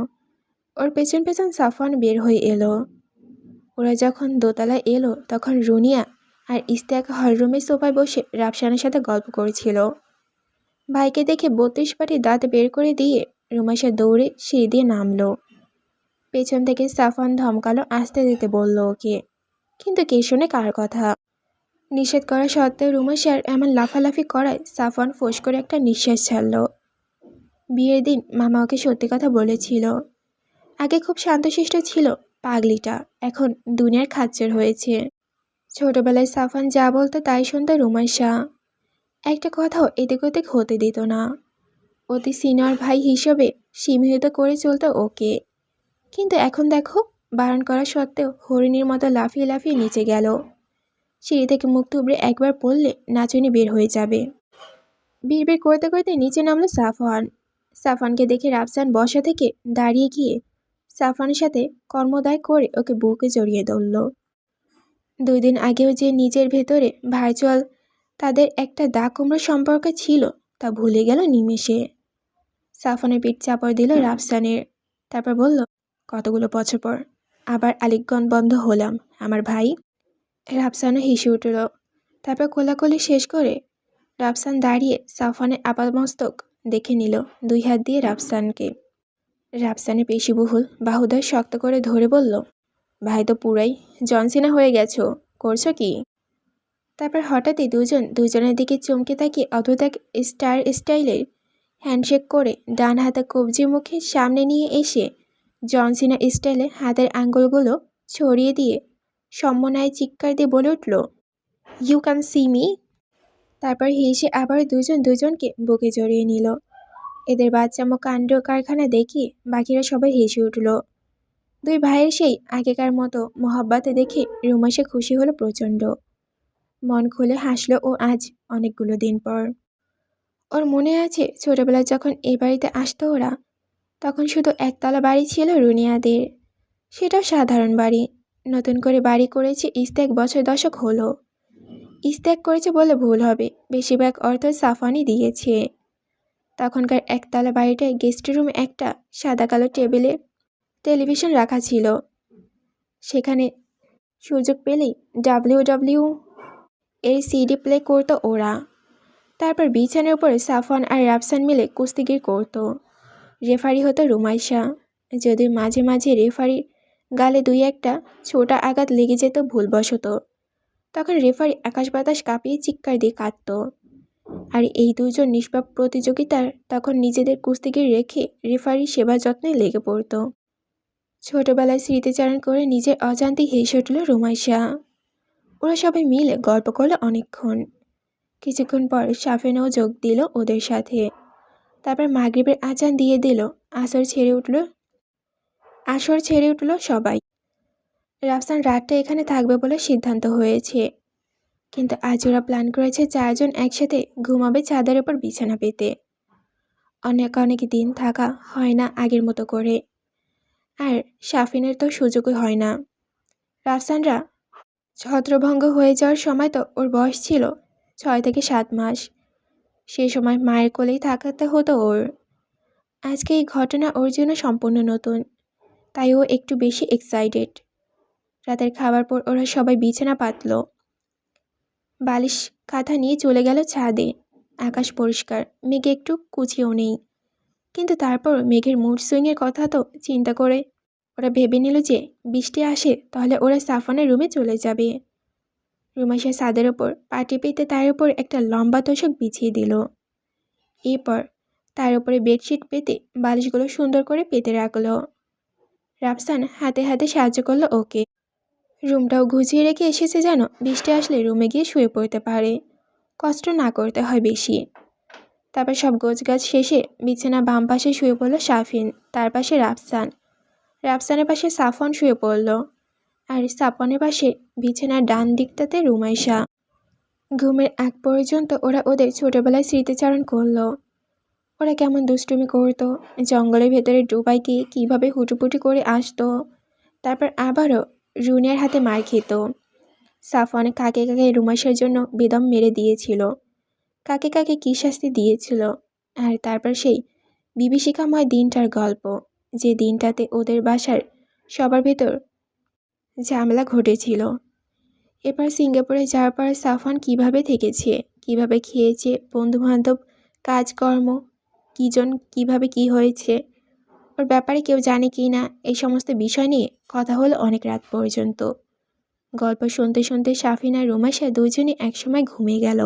ওর পেছন পেছন সাফওয়ান বের হয়ে এলো। ওরা যখন দোতলায় এলো তখন রুনিয়া আর ইস্তেক হলরুমের সোফায় বসে রাফসানের সাথে গল্প করেছিল। ভাইকে দেখে 32 পাটি দাঁত বের করে দিয়ে রুমাইশা দৌড়ে সিঁড়ি দিয়ে নামলো। পেছন থেকে সাফওয়ান ধমকালো আসতে দিতে বলল ওকে, কিন্তু কে শোনে কার কথা। নিষেধ করা সত্ত্বেও রুমাইশার এমন লাফালাফি করায় সাফওয়ান ফোঁস করে একটা নিঃশ্বাস ছাড়ল। বিয়ের দিন মামা ওকে সত্যি কথা বলেছিল। আগে খুব শান্তশিষ্ট ছিল পাগলিটা, এখন দুনিয়ার খাচ্চর হয়েছে। ছোটবেলায় সাফওয়ান যা বলতো তাই শুনতো রুমাইশা। একটা কথাও এদিক ওদিক হতে দিত না। অতি সিনিয়র ভাই হিসেবে সীমিত করে চলতো ওকে। কিন্তু এখন দেখো, বারণ করা সত্ত্বেও হরিণীর মতো লাফিয়ে লাফিয়ে নিচে গেল। সিঁড়ি থেকে মুখ থুবড়ে একবার পড়লে নাচুনি বের হয়ে যাবে। বিড়বিড় করতে করতে নিচে নামলো সাফওয়ান। সাফওয়ানকে দেখে রাফসান বসা থেকে দাঁড়িয়ে গিয়ে সাফওয়ানের সাথে কর্মোদয় করে ওকে বুকে জড়িয়ে ধরল। 2 দিন আগেও যে নিজের ভেতরে ভার্চুয়াল তাদের একটা দাগ কুমড়ো সম্পর্ক ছিল তা ভুলে গেল নিমেষে। সাফওয়ানের পিঠ চাপড় দিল রাফসানের, তারপর বলল, কতগুলো বছর পর আবার আলিঙ্গন বন্ধ হলাম আমার ভাই। রাফসানও হেসে উঠল। তারপর কোলাকুলি শেষ করে রাফসান দাঁড়িয়ে সাফওয়ানের আপাদমস্তক দেখে নিল 2 হাত দিয়ে রাফসানকে। রাফসানের পেশিবহুল বাহুদয় শক্ত করে ধরে বলল, ভাই তো পুরাই জনসিনা হয়ে গেছো, করছো কি? তারপর হঠাৎই দুজনের দিকে চমকে তাকিয়ে অদ্ভুত এক স্টাইলের হ্যান্ডশেক করে ডান হাতে কবজি মুখে সামনে নিয়ে এসে জনসিনা স্টাইলে হাতের আঙ্গুলগুলো ছড়িয়ে দিয়ে সম্মনায় চিৎকার দিয়ে বলে উঠল, ইউ ক্যান সি মি। তারপর হেসে আবার দুজনকে বুকে জড়িয়ে নিল। এদের বাচ্চামো কাণ্ড কারখানা দেখে বাকিরা সবাই হেসে উঠল। 2 ভাইয়ের সেই আগেকার মতো মোহাব্বতে দেখে রুমাইশা খুশি হলো প্রচণ্ড। মন খুলে হাসলো ও আজ অনেকগুলো দিন পর। ওর মনে আছে ছোটবেলায় যখন এ বাড়িতে আসতো ওরা, তখন শুধু একতলা বাড়ি ছিল রুনিয়াদের। সেটাও সাধারণ বাড়ি। নতুন করে বাড়ি করেছে ইস্তেক বছর দশক হলো। ইস্তেক করেছে বলে ভুল হবে, বেশিরভাগ অর্থ সাফওয়ানই দিয়েছে। তখনকার একতলা বাড়িটায় গেস্ট রুমে একটা সাদা কালো টেবিলে টেলিভিশন রাখা ছিল। সেখানে সুযোগ পেলেই WW এর সিডি প্লে করতো ওরা। তারপর বিছানার উপরে সাফওয়ান আর রাফসান মিলে কুস্তিগির করতো। রেফারি হতো রুমাইশা। যদিও মাঝে মাঝে রেফারির গালে 2-1টা ছোটা আঘাত লেগে যেত ভুলবশত, তখন রেফারি আকাশ বাতাস কাঁপিয়ে চিৎকার দিয়ে কাঁদত। আর এই দুজন নিষ্পাপ প্রতিযোগিতার তখন নিজেদের কুস্তিগির রেখে রেফারির সেবা যত্নে লেগে পড়ত। ছোটবেলায় স্মৃতিচারণ করে নিজের অজান্তে হেসে উঠল রুমাইশা। ওরা সবাই মিলে গল্প করলো অনেকক্ষণ। কিছুক্ষণ পর সাফেনাও যোগ দিল ওদের সাথে। তারপর মাগরিবের আজান দিয়ে দিল। আসর ছেড়ে উঠল সবাই। রাফসান রাতটা এখানে থাকবে বলে সিদ্ধান্ত হয়েছে, কিন্তু আজ ওরা প্ল্যান করেছে 4 জন একসাথে ঘুমাবে চাঁদের ওপর বিছানা পেতে। অনেক দিন থাকা হয় না আগের মতো করে, আর সাফিনের তো সুযোগই হয় না। রাফসানরা ছত্রভঙ্গ হয়ে যাওয়ার সময় তো ওর বয়স ছিল 6 থেকে 7 মাস। সে সময় মায়ের কোলেই থাকাতে হতো ওর। আজকে এই ঘটনা ওর জন্য সম্পূর্ণ নতুন, তাই ও একটু বেশি এক্সাইটেড। রাতের খাবার পর ওরা সবাই বিছানা পাতল। বালিশ কাঁথা নিয়ে চলে গেল ছাদে। আকাশ পরিষ্কার, মেঘে একটু কুচিয়েও নেই, কিন্তু তারপর মেঘের মুড সুইংয়ের কথা তো চিন্তা করে ওরা ভেবে নিল যে বৃষ্টি আসে তাহলে ওরা সাফওয়ানের রুমে চলে যাবে। রুমাইশা ছাদের ওপর পাটি পেতে তার উপর একটা লম্বা তোষক বিছিয়ে দিল। এরপর তার উপরে বেডশিট পেতে বালিশগুলো সুন্দর করে পেতে রাখলো। রাফসান হাতে হাতে সাহায্য করলো ওকে। রুমটাও গুছিয়ে রেখে এসেছে যেন বৃষ্টি আসলে রুমে গিয়ে শুয়ে পড়তে পারে, কষ্ট না করতে হয় বেশি। তারপর সব গোছগাছ শেষে বিছানা বাম পাশে শুয়ে পড়ল শাফিন, তার পাশে রাফসান। রাফসানের পাশে সাফওয়ান শুয়ে পড়ল, আর সাফওয়ানের পাশে বিছানার ডান দিকটাতে রুমাইশা। ঘুমের আগ পর্যন্ত ওরা ওদের ছোটবেলায় স্মৃতিচারণ করলো। ওরা কেমন দুষ্টুমি করতো, জঙ্গলের ভেতরে ডুবাই গিয়ে কীভাবে হুটুপুটি করে আসতো, তারপর আবারও রুনিয়ার হাতে মার খেত। সাফওয়ান কাকে কাকে রুমাইশার জন্য বেদম মেরে দিয়েছিল, কাকে কাকে কী শাস্তি দিয়েছিল, আর তারপর সেই বিভীষিকাময় দিনটার গল্প, যে দিনটাতে ওদের বাসার সবার ভেতর ঝামেলা ঘটেছিল। এবার সিঙ্গাপুরে যাওয়ার পর সাফওয়ান কীভাবে থেকেছে, কীভাবে খেয়েছে, বন্ধুবান্ধব, কাজকর্ম, কীজন কীভাবে কী হয়েছে, ওর ব্যাপারে কেউ জানে কি না, এই সমস্ত বিষয় নিয়ে কথা হলো অনেক রাত পর্যন্ত। গল্প শুনতে শুনতে শাফিন আর রুমাইশা দুজনে একসময় ঘুমিয়ে গেল।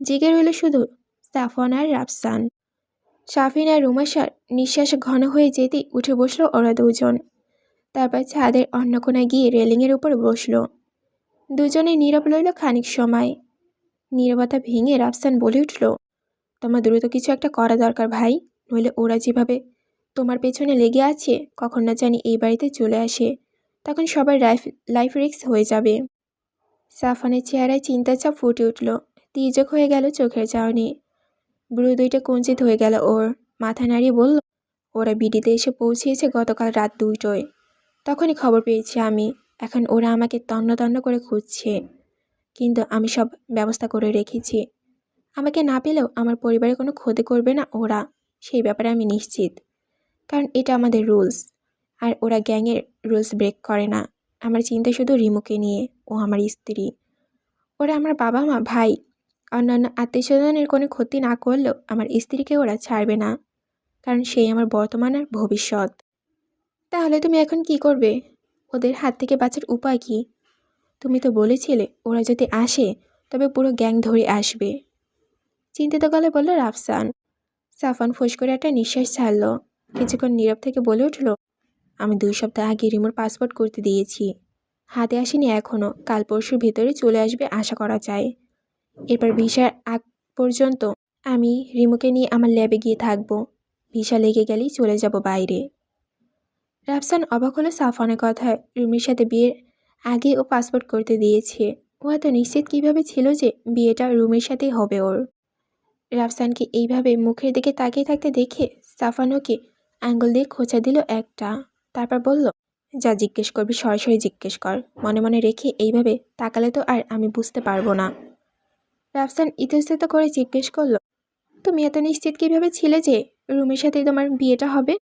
জেগে রইল শুধু সাফওয়ান আর রাফসান। শাফিন আর রুমাইশার নিঃশ্বাস ঘন হয়ে যেতেই উঠে বসলো ওরা দুজন। তারপর ছাদের অন্য কোণায় গিয়ে রেলিংয়ের উপর বসলো। দুজনে নীরব রইল খানিক সময়। নীরবতা ভেঙে রাফসান বলে উঠল, তোমার দ্রুত কিছু একটা করা দরকার ভাই, নইলে ওরা যেভাবে তোমার পেছনে লেগে আছে, কখন না জানি এই বাড়িতে চলে আসে, তখন সবার লাইফ রিস্ক হয়ে যাবে। সাফওয়ানের চেহারায় চিন্তার ছাপ ফুটে উঠল, তির্যক হয়ে গেল চোখের চাহনি। ব্রু দুইটা কুঞ্চিত হয়ে গেল ওর। মাথা নাড়িয়ে বলল, ওরা বিডিতে এসে পৌঁছিয়েছে গতকাল রাত 2টোয়। তখনই খবর পেয়েছি আমি। এখন ওরা আমাকে তন্ন তন্ন করে খুঁজছে, কিন্তু আমি সব ব্যবস্থা করে রেখেছি। আমাকে না পেলেও আমার পরিবারে কোনো ক্ষতি করবে না ওরা, সেই ব্যাপারে আমি নিশ্চিত, কারণ এটা আমাদের রুলস, আর ওরা গ্যাংয়ের রুলস ব্রেক করে না। আমার চিন্তা শুধু রিমুকে নিয়ে, ও আমার স্ত্রী। ওরা আমার বাবা মা, ভাই, অন্যান্য আত্মীয়স্বজনের কোনো ক্ষতি না করলেও আমার স্ত্রীকে ওরা ছাড়বে না, কারণ সেই আমার বর্তমান আর ভবিষ্যৎ। তাহলে তুমি এখন কি করবে? ওদের হাত থেকে বাঁচার উপায় কি? তুমি তো বলেছিলে ওরা যদি আসে তবে পুরো গ্যাং ধরে আসবে, চিন্তিত গলায় বলল রাফসান। সাফওয়ান ফোঁস করে একটা নিঃশ্বাস ছাড়ল। কিছুক্ষণ নীরব থেকে বলে উঠল, আমি 2 সপ্তাহ আগে রিমুর পাসপোর্ট করতে দিয়েছি, হাতে আসেনি এখনও, কাল পরশুর ভেতরে চলে আসবে আশা করা যায়। এরপর ভিসার আগ পর্যন্ত আমি রিমুকে নিয়ে আমার ল্যাবে গিয়ে থাকবো, ভিসা লেগে গেলেই চলে যাব বাইরে। রাফসান অবাক হলো সাফওয়ানের কথায়। রুমির সাথে বিয়ের আগে ও পাসপোর্ট করতে দিয়েছে, ও এত নিশ্চিত কীভাবে ছিল যে বিয়েটা রুমির সাথেই হবে ওর। রাফসানকে এইভাবে মুখের দিকে তাকিয়ে থাকতে দেখে সাফওয়ান ওকে আঙ্গুল দিয়ে খোঁচা দিল একটা, তারপর বলল, যা জিজ্ঞেস করবি সরাসরি জিজ্ঞেস কর, মনে মনে রেখে এইভাবে তাকালে তো আর আমি বুঝতে পারবো না। রাফসান ইতস্তত করে জিজ্ঞেস করল, তুমি এত নিশ্চিত কীভাবে ছিলে যে রুমির সাথেই তোমার বিয়েটা হবে?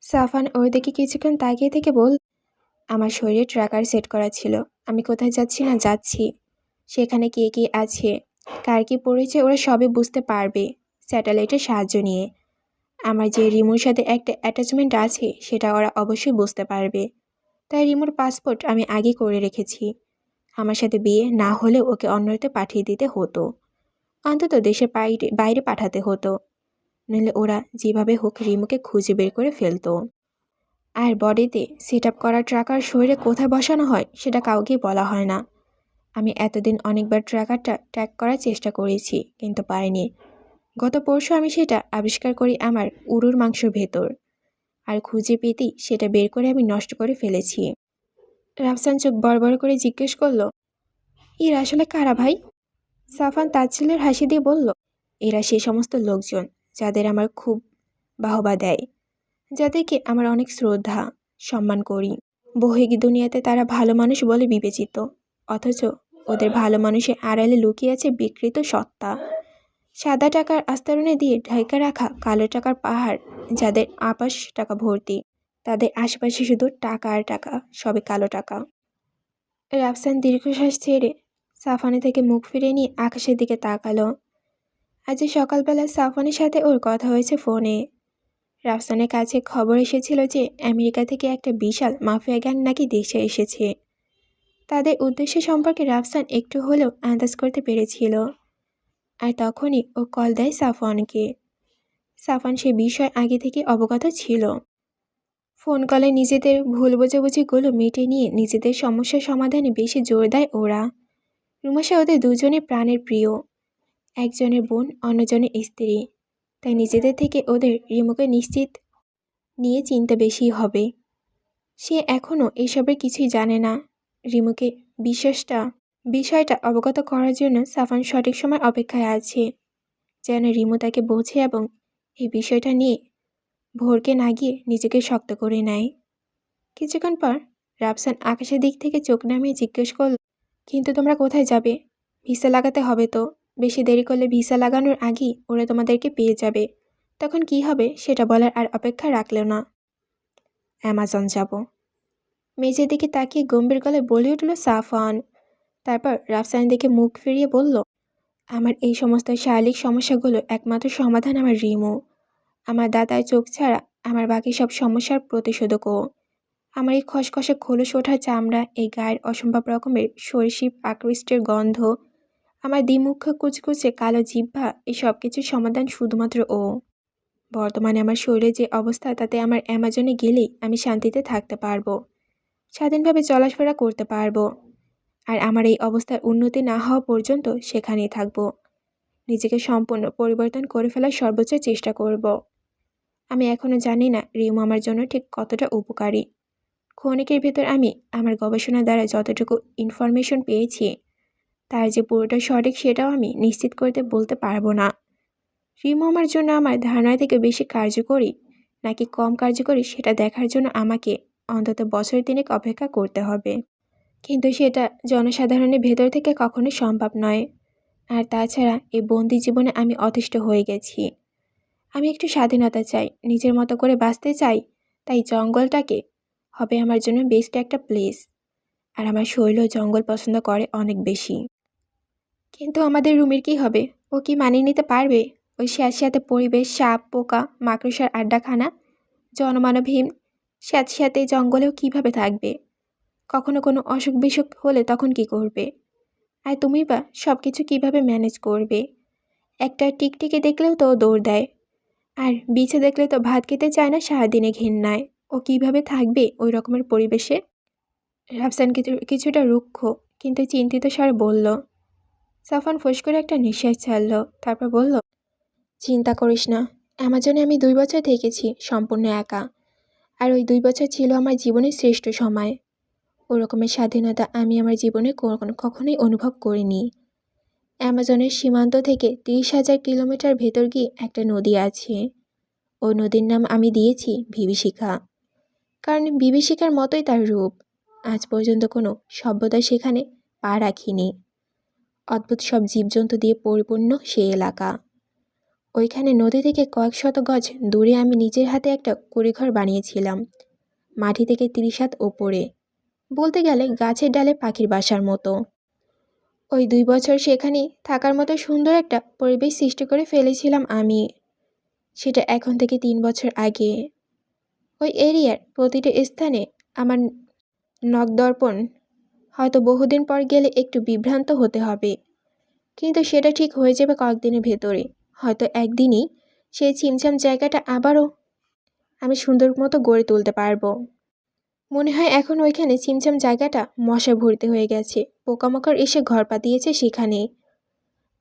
সাফওয়ান ওর দিকে কিছুক্ষণ তাকিয়ে থেকে বল, আমার শরীরে ট্র্যাকার সেট করা ছিল, আমি কোথায় যাচ্ছি না যাচ্ছি, সেখানে কে কে আছে, কার কী পড়েছে, ওরা সবই বুঝতে পারবে স্যাটেলাইটের সাহায্য নিয়ে। আমার যে রিমুর সাথে একটা অ্যাটাচমেন্ট আছে সেটা ওরা অবশ্যই বুঝতে পারবে। তাই রিমুর পাসপোর্ট আমি আগে করে রেখেছি। আমার সাথে বিয়ে না হলে ওকে অন্যতে পাঠিয়ে দিতে হতো, অন্তত দেশের বাইরে বাইরে পাঠাতে হতো, নইলে ওরা যেভাবে হোক রিমুকে খুঁজে বের করে ফেলতো। আর বডিতে সেট আপ করা ট্র্যাকার শরীরে কোথায় বসানো হয় সেটা কাউকেই বলা হয় না। আমি এতদিন অনেকবার ট্র্যাকারটা ট্র্যাক করার চেষ্টা করেছি, কিন্তু পারিনি। গত পরশু আমি সেটা আবিষ্কার করি আমার উরুর মাংসের ভেতর, আর খুঁজে পেতেই সেটা বের করে আমি নষ্ট করে ফেলেছি। রাফসান চোখ বড় বড় করে জিজ্ঞেস করল, এরা আসলে কারা ভাই? সাফওয়ান তাচ্ছিল্যের হাসি দিয়ে বলল, এরা সে সমস্ত লোকজন যাদের আমার খুব বাহবা দেয়, যাদেরকে আমার অনেক শ্রদ্ধা সম্মান করি। বহিঃ দুনিয়াতে তারা ভালো মানুষ বলে বিবেচিত, অথচ ওদের ভালো মানুষের আড়ালে লুকিয়ে আছে বিকৃত সত্তা। সাদা টাকার আস্তরণে দিয়ে ঢাকা রাখা কালো টাকার পাহাড়, যাদের আপাশ টাকা ভর্তি, তাদের আশেপাশে শুধু টাকা আর টাকা, সবে কালো টাকা। রাফসান দীর্ঘশ্বাস ছেড়ে সাফওয়ানের থেকে মুখ ফিরে নিয়ে আকাশের দিকে তাকালো। আজ সকালবেলা সাফওয়ানের সাথে ওর কথা হয়েছে ফোনে। রাফসানের কাছে খবর এসেছিল যে আমেরিকা থেকে একটা বিশাল মাফিয়া গ্যাং নাকি দেশে এসেছে। তাদের উদ্দেশ্য সম্পর্কে রাফসান একটু হলেও আন্দাজ করতে পেরেছিল, আর তখনই ও কল দেয় সাফওয়ানকে। সাফওয়ান সে বিষয় আগে থেকে অবগত ছিল। ফোন কলে নিজেদের ভুল বোঝাবুঝিগুলো মিটে নিয়ে নিজেদের সমস্যার সমাধানে বেশি জোর দেয় ওরা। রুমাশা ওদের দুজনে প্রাণের প্রিয়। একজনের বোন অন্যজনের স্ত্রী, তাই নিজেদের থেকে ওদের রিমুকে নিশ্চিত নিয়ে চিন্তা বেশি হবে। সে এখনও এসবের কিছুই জানে না। রিমুকে বিষয়টা অবগত করার জন্য সাফান সঠিক সময় অপেক্ষায় আছে, যেন রিমু তাকে বোঝে এবং এই বিষয়টা নিয়ে ভোরকে না গিয়ে নিজেকে শক্ত করে নেয়। কিছুক্ষণ পর রাফসান আকাশের দিক থেকে চোখ নামিয়ে জিজ্ঞেস করল, কিন্তু তোমরা কোথায় যাবে? ভিসা লাগাতে হবে তো। বেশি দেরি করলে ভিসা লাগানোর আগেই ওরা তোমাদেরকে পেয়ে যাবে। তখন কি হবে সেটা বলার আর অপেক্ষা রাখল না। অ্যামাজন যাব। মেঝের দিকে তাকিয়ে গম্ভীর গলায় বলে উঠল সাফওয়ান। তারপর রাফসানের দিকে মুখ ফিরিয়ে বলল, আমার এই সমস্ত শারীরিক সমস্যাগুলো একমাত্র সমাধান আমার রিমু। আমার দাদার চোখ ছাড়া আমার বাকি সব সমস্যার প্রতিষেধকও। আমার এই খসখসে খোলস ওঠা চামড়া, এই গায়ের অসম্ভব রকমের সরীসৃপ আকৃষ্টের গন্ধ, আমার দ্বিমুখ কুচকুচে কালো জিহ্বা, এই সব কিছুর সমাধান শুধুমাত্র ও। বর্তমানে আমার শরীরে যে অবস্থা, তাতে আমার অ্যামাজনে গেলেই আমি শান্তিতে থাকতে পারবো, স্বাধীনভাবে চলাফেরা করতে পারবো। আর আমার এই অবস্থার উন্নতি না হওয়া পর্যন্ত সেখানেই থাকবো। নিজেকে সম্পূর্ণ পরিবর্তন করে ফেলার সর্বোচ্চ চেষ্টা করব। আমি এখনও জানি না রিমু আমার জন্য ঠিক কতটা উপকারী। ক্ষণিকের ভেতর আমি আমার গবেষণা দ্বারা যতটুকু ইনফরমেশন পেয়েছি, তার যে পুরোটা সঠিক সেটাও আমি নিশ্চিত করতে বলতে পারবো না। রিমু আমার জন্য আমার ধারণা থেকে বেশি কার্যকরী নাকি কম কার্যকরী সেটা দেখার জন্য আমাকে অন্তত বছর 3 অপেক্ষা করতে হবে। কিন্তু সেটা জনসাধারণের ভেতর থেকে কখনো সম্ভব নয়। আর তাছাড়া এই বন্দি জীবনে আমি অতিষ্ঠ হয়ে গেছি। আমি একটু স্বাধীনতা চাই, নিজের মতো করে বাঁচতে চাই। তাই জঙ্গলটাকে হবে আমার জন্য বেস্ট একটা প্লেস। আর আমার শরীরও জঙ্গল পছন্দ করে অনেক বেশি। কিন্তু আমাদের রুমির কি হবে? ও কি মানিয়ে নিতে পারবে ওই স্যাঁতস্যাঁতে পরিবেশ, সাপ, পোকা, মাকড়সার আড্ডাখানা? জনমানবহীন স্যাঁতস্যাঁতে জঙ্গলেও কিভাবে থাকবে? কখনো কোনো অসুখ বিসুখ হলে তখন কি করবে? আর তুমি বা সব কিছু কীভাবে ম্যানেজ করবে? একটা টিকটিকি দেখলেও তো ও দৌড় দেয়, আর বিছে দেখলে তো ভাত খেতে চায় না সারাদিনে ঘেন্নায়। ও কিভাবে থাকবে ওই রকমের পরিবেশে? রাফসান কিছুটা রুক্ষ কিন্তু চিন্তিত স্বরে বলল। সাফান ফোঁস করে একটা নিঃশ্বাস ছাড়ল, তারপর বলল, চিন্তা করিস না, অ্যামাজনে আমি 2 বছর থেকেছি সম্পূর্ণ একা। আর ওই 2 বছর ছিল আমার জীবনের শ্রেষ্ঠ সময়। ওরকমের স্বাধীনতা আমি আমার জীবনে কখনোই অনুভব করিনি। অ্যামাজনের সীমান্ত থেকে 30,000 কিলোমিটার ভেতর গিয়ে একটা নদী আছে। ওই নদীর নাম আমি দিয়েছি বিভীষিকা, কারণ বিভীষিকার মতোই তার রূপ। আজ পর্যন্ত কোনো সভ্যতা সেখানে পা রাখিনি। অদ্ভুত সব জীবজন্তু দিয়ে পরিপূর্ণ সে এলাকা। ওইখানে নদী থেকে কয়েক শত গজ দূরে আমি নিজের হাতে একটা কুড়িঘর বানিয়েছিলাম, মাটি থেকে 30 হাত ওপরে। বলতে গেলে গাছের ডালে পাখির বাসার মতো। ওই 2 বছর সেখানে থাকার মতো সুন্দর একটা পরিবেশ সৃষ্টি করে ফেলেছিলাম আমি। সেটা এখন থেকে 3 বছর আগে। ওই এরিয়ার প্রতিটা স্থানে আমার নখদর্পণ হয়তো বহুদিন পর গেলে একটু বিভ্রান্ত হতে হবে, কিন্তু সেটা ঠিক হয়ে যাবে কয়েকদিনের ভেতরে। হয়তো একদিনই সেই ছিমছাম জায়গাটা আবারও আমি সুন্দর মতো গড়ে তুলতে পারবো। মনে হয় এখন ওইখানে ছিমছাম জায়গাটা মশা ভর্তি হয়ে গেছে, পোকামাকড় এসে ঘর পাতিয়েছে সেখানে।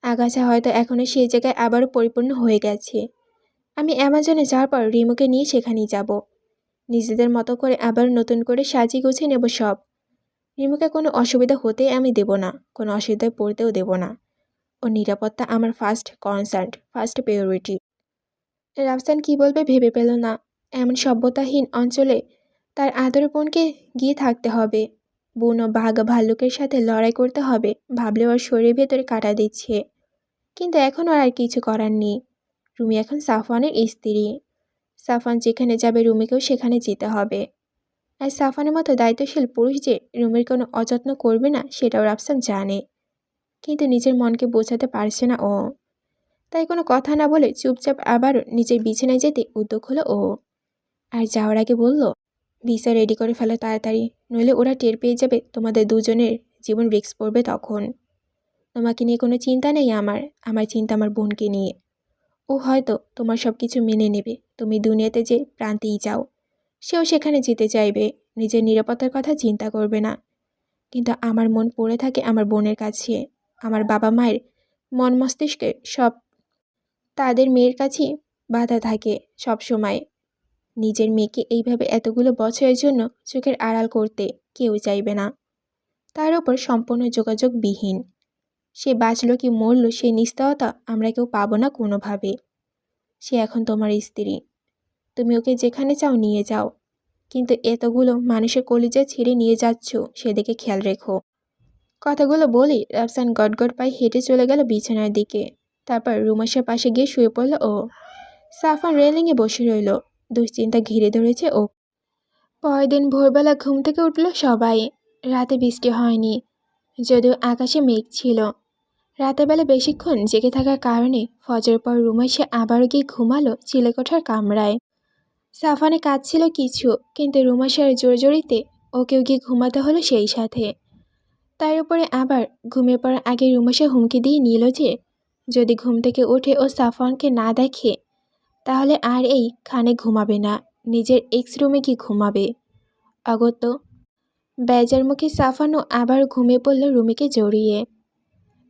আগাছা হয়তো এখনও সেই জায়গায় আবারও পরিপূর্ণ হয়ে গেছে। আমি অ্যামাজনে যাওয়ার পর রিমুকে নিয়ে সেখানেই যাব। নিজেদের মতো করে আবার নতুন করে সাজিয়ে গুছিয়ে নেব সব। রিমুকে কোনো অসুবিধা হতে আমি দেব না, কোনো অসুবিধায় পড়তেও দেব না। ওর নিরাপত্তা আমার first concern, first priority. Rafsan কি বলবে ভেবে পেল না। এমন সভ্যতাহীন অঞ্চলে তার আদরের বোনকে গিয়ে থাকতে হবে। বোন ও বাঘ ভাল্লুকের সাথে লড়াই করতে হবে ভাবলে ওর শরীরের ভেতরে কাটা দিচ্ছে। কিন্তু এখন ওর আর কিছু করার নেই। রুমি এখন সাফওয়ানের স্ত্রী। সাফওয়ান যেখানে যাবে রুমিকেও সেখানে যেতে হবে। আর সাফওয়ানের মতো দায়িত্বশীল পুরুষ যে রুমির কোনো অযত্ন করবে না সেটাও রাফসান জানে, কিন্তু নিজের মনকে বোঝাতে পারছে না ও। তাই কোনো কথা না বলে চুপচাপ আবারও নিজের বিছানায় যেতে উদ্যোগ হলো ও। আর যাওয়ার আগে বলল, ভিসা রেডি করে ফেলো তাড়াতাড়ি, নইলে ওরা টের পেয়ে যাবে তোমাদের দুজনের জীবন রিস্ক পড়বে তখন। তোমাকে নিয়ে কোনো চিন্তা নেই আমার, আমার চিন্তা আমার বোনকে নিয়ে। ও হয়তো তোমার সব কিছু মেনে নেবে, তুমি দুনিয়াতে যে প্রান্তেই যাও সেও সেখানে যেতে চাইবে, নিজের নিরাপত্তার কথা চিন্তা করবে না। কিন্তু আমার মন পড়ে থাকে আমার বোনের কাছে, আমার বাবা মায়ের মন মস্তিষ্কে সব তাদের মেয়ের কাছেই বাধা থাকে সব সময়। নিজের মেয়েকে এইভাবে এতগুলো বছরের জন্য চোখের আড়াল করতে কেউ চাইবে না। তার ওপর সম্পূর্ণ যোগাযোগবিহীন। সে বাঁচল কি মরল সেই নিশ্চয়তা আমরা কেউ পাবো না কোনোভাবে। সে এখন তোমার স্ত্রী, তুমি ওকে যেখানে চাও নিয়ে যাও, কিন্তু এতগুলো মানুষের কলিজা ছিঁড়ে নিয়ে যাচ্ছ সেদিকে খেয়াল রেখো। কথাগুলো বলেই রাফসান গটগট পায়ে হেঁটে চলে গেল বিছানার দিকে। তারপর রুমাইশার পাশে গিয়ে শুয়ে পড়ল ও। সাফওয়ান রেলিংয়ে বসে রইল। দুশ্চিন্তা ঘিরে ধরেছে ও। পরের দিন ভোরবেলা ঘুম থেকে উঠল সবাই। রাতে বৃষ্টি হয়নি, যদিও আকাশে মেঘ ছিল। রাতের বেলা বেশিক্ষণ জেগে থাকার কারণে ফজরের পর রুমাইশা আবারও গিয়ে ঘুমালো চিলেকোঠার কামরায়। সাফওয়ানের কাজ ছিল কিছু, কিন্তু রুমাইশার জোরজোরিতে ওকেও গিয়ে ঘুমাতে হলো সেই সাথে। তার উপরে আবার ঘুমিয়ে পড়ার আগে রুমাইশা হুমকি দিয়ে নিল যে যদি ঘুম থেকে উঠে ও সাফওয়ানকে না দেখে তাহলে আর এই খানে ঘুমাবে না, নিজের এক্স রুমে গিয়ে ঘুমাবে। অগত্য বেজার মুখে সাফওয়ানও আবার ঘুমিয়ে পড়ল রুমিকে জড়িয়ে।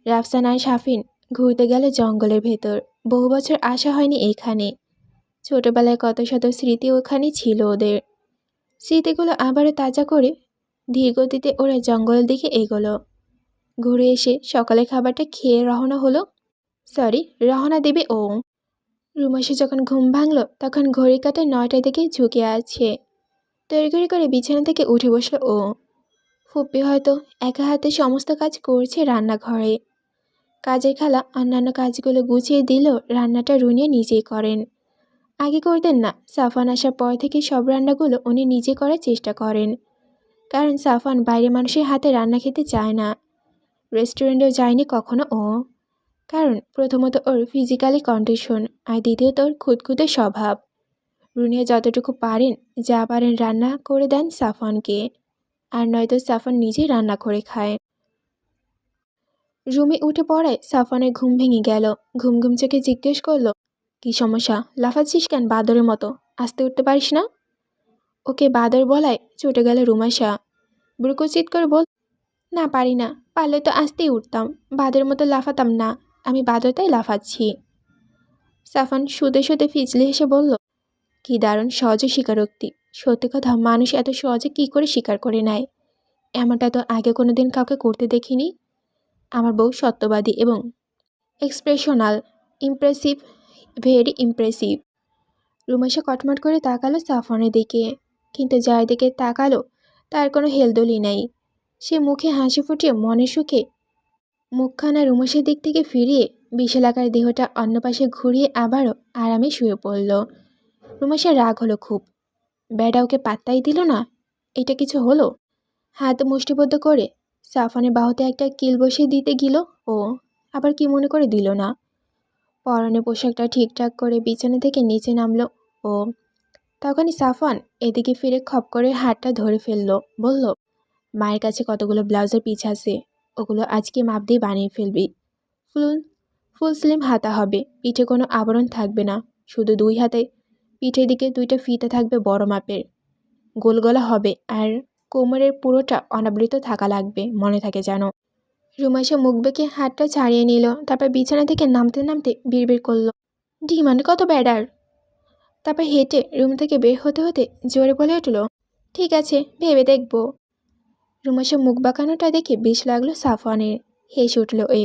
রাফসান আর শাফিন ঘুরতে গেল জঙ্গলের ভেতর। বহু বছর আসা হয়নি এখানে। ছোটবেলায় কত শত স্মৃতি ওখানে ছিল ওদের। স্মৃতিগুলো আবারও তাজা করে ধীরগতিতে ওরা জঙ্গলের দিকে এগোলো। ঘুরে এসে সকালের খাবারটা খেয়ে রওনা দেবে ও। রুমাইশা যখন ঘুম ভাঙল তখন ঘড়ি কাঁটায় 9টার দিকে ঝুঁকে আছে। তড়িঘড়ি করে বিছানা থেকে উঠে বসলো ও। ফুপ্পি হয়তো একা হাতে সমস্ত কাজ করছে রান্নাঘরে। কাজের খালা অন্যান্য কাজগুলো গুছিয়ে দিলেও রান্নাটা রুনিয়া নিজেই করেন। আগে করতেন না, সাফওয়ান আসার পর থেকে সব রান্নাগুলো উনি নিজে করার চেষ্টা করেন। কারণ সাফওয়ান বাইরে মানুষের হাতে রান্না খেতে চায় না। রেস্টুরেন্টেও যায়নি কখনো ও। কারণ প্রথমত ওর ফিজিক্যালি কন্ডিশন, আর দ্বিতীয়ত ওর খুঁতখুঁতে স্বভাব। রুনিয়া যতটুকু পারেন যা পারেন রান্না করে দেন সাফওয়ানকে, আর নয়তো সাফওয়ান নিজেই রান্না করে খায়। রুমে উঠে পড়ায় সাফওয়ানের ঘুম ভেঙে গেল। ঘুম ঘুম চোখে জিজ্ঞেস করলো, কি সমস্যা? লাফাচ্ছিস কেন বাদরের মতো? আস্তে উঠতে পারিস না? ওকে বাদর বলায় চটে গেল রুমাইশা। ব্রুকুচিত করে বল, না পারি না, পারলে তো আস্তেই উঠতাম, বাদরের মতো লাফাতাম না। আমি বাদর তাই লাফাচ্ছি। সাফওয়ান শুতে শুতে ফিচলে হেসে বলল, কি দারুণ সহজ স্বীকারোক্তি। সত্যি কথা, মানুষ এত সহজে কি করে স্বীকার করে নেয়? এমনটা তো আগে কোনোদিন কাউকে করতে দেখিনি। আমার বউ সত্যবাদী এবং এক্সপ্রেশনাল, ইমপ্রেসিভ, ভেরি ইমপ্রেসিভ। রুমাইশা কটমট করে তাকালো সাফওয়ানের দিকে, কিন্তু যার দিকে তাকালো তার কোনো হেলদোলই নেই। সে মুখে হাসি ফুটিয়ে মনের সুখে মুখখানা রুমাইশার দিক থেকে ফিরিয়ে বিশালাকার দেহটা অন্য পাশে ঘুরিয়ে আবারও আরামে শুয়ে পড়ল। রুমাইশার রাগ হলো খুব। বেডা ওকে পাত্তাই দিল না। এটা কিছু হলো? হাত মুষ্টিবদ্ধ করে সাফওয়ানের বাহুতে একটা কিল বসিয়ে দিতে গেল ও, আবার কি মনে করে দিল না। পরনে পোশাকটা ঠিকঠাক করে বিছানা থেকে নিচে নামলো ও। তখনই সাফওয়ান এদিকে ফিরে খপ করে হাতটা ধরে ফেলল। বলল, মায়ের কাছে কতগুলো ব্লাউজের পিস আছে, ওগুলো আজকে মাপ দিয়ে বানিয়ে ফেলবি। ফুল ফুল স্লিম হাতা হবে, পিঠে কোনো আবরণ থাকবে না, শুধু 2 হাতে পিঠের দিকে 2টা ফিতা থাকবে বড় মাপের, গোল গলা হবে, আর কোমরের পুরোটা অনাবৃত থাকা লাগবে, মনে থাকে যেন। রুমাইশা মুখ বেঁকে হাতটা ছাড়িয়ে নিল। তারপর বিছানা থেকে নামতে নামতে বিড়বিড় করল, ডিমান্ড কত বেডার? তারপর হেঁটে রুম থেকে বের হতে হতে জোরে বলে উঠল, ঠিক আছে, ভেবে দেখব। রুমাইশা মুখ বাঁকানোটা দেখে বেশ লাগলো সাফওয়ানের। হেসে উঠল এ।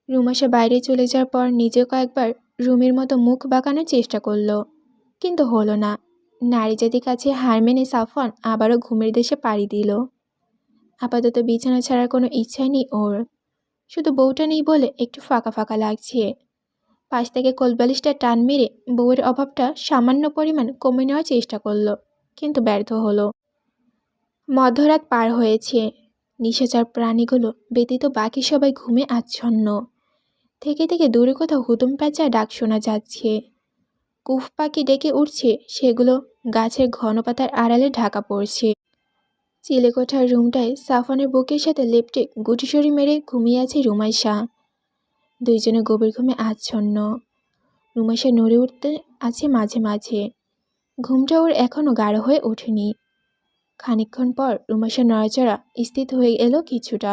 রুমাইশা বাইরে চলে যাওয়ার পর নিজেও কয়েকবার রুমের মতো মুখ বাঁকানোর চেষ্টা করলো, কিন্তু হলো না। নারী জাতির কাছে হার মেনে সাফওয়ান আবারও ঘুমের দেশে পাড়ি দিল। আপাতত বিছানা ছাড়ার কোনো ইচ্ছাই নেই ওর। শুধু বউটা নেই বলে একটু ফাঁকা ফাঁকা লাগছে। পাশ থেকে কোলবালিশটা টান মেরে বউয়ের অভাবটা সামান্য পরিমাণ কমে নেওয়ার চেষ্টা করলো, কিন্তু ব্যর্থ হলো। মধ্যরাত পার হয়েছে। নিশাচর প্রাণীগুলো ব্যতীত বাকি সবাই ঘুমে আচ্ছন্ন। থেকে থেকে দূরে কোথাও হুতুম প্যাঁচার ডাক শোনা যাচ্ছে। কুফ পাখি ডেকে উঠছে, সেগুলো গাছের ঘন পাতার আড়ালে ঢাকা পড়ছে। চিলেকোঠার রুমটায় সাফওয়ানের বুকের সাথে লেপ্টে গুটিসুরি মেরে ঘুমিয়ে আছে রুমাইশা। দুইজনে গভীর ঘুমে আচ্ছন্ন। রুমাইশা নড়ে উঠতে আছে মাঝে মাঝে। ঘুমটা ওর এখনও গাঢ় হয়ে ওঠেনি। খানিকক্ষণ পর রুমাইশার নড়াচড়া স্থির হয়ে এলো কিছুটা।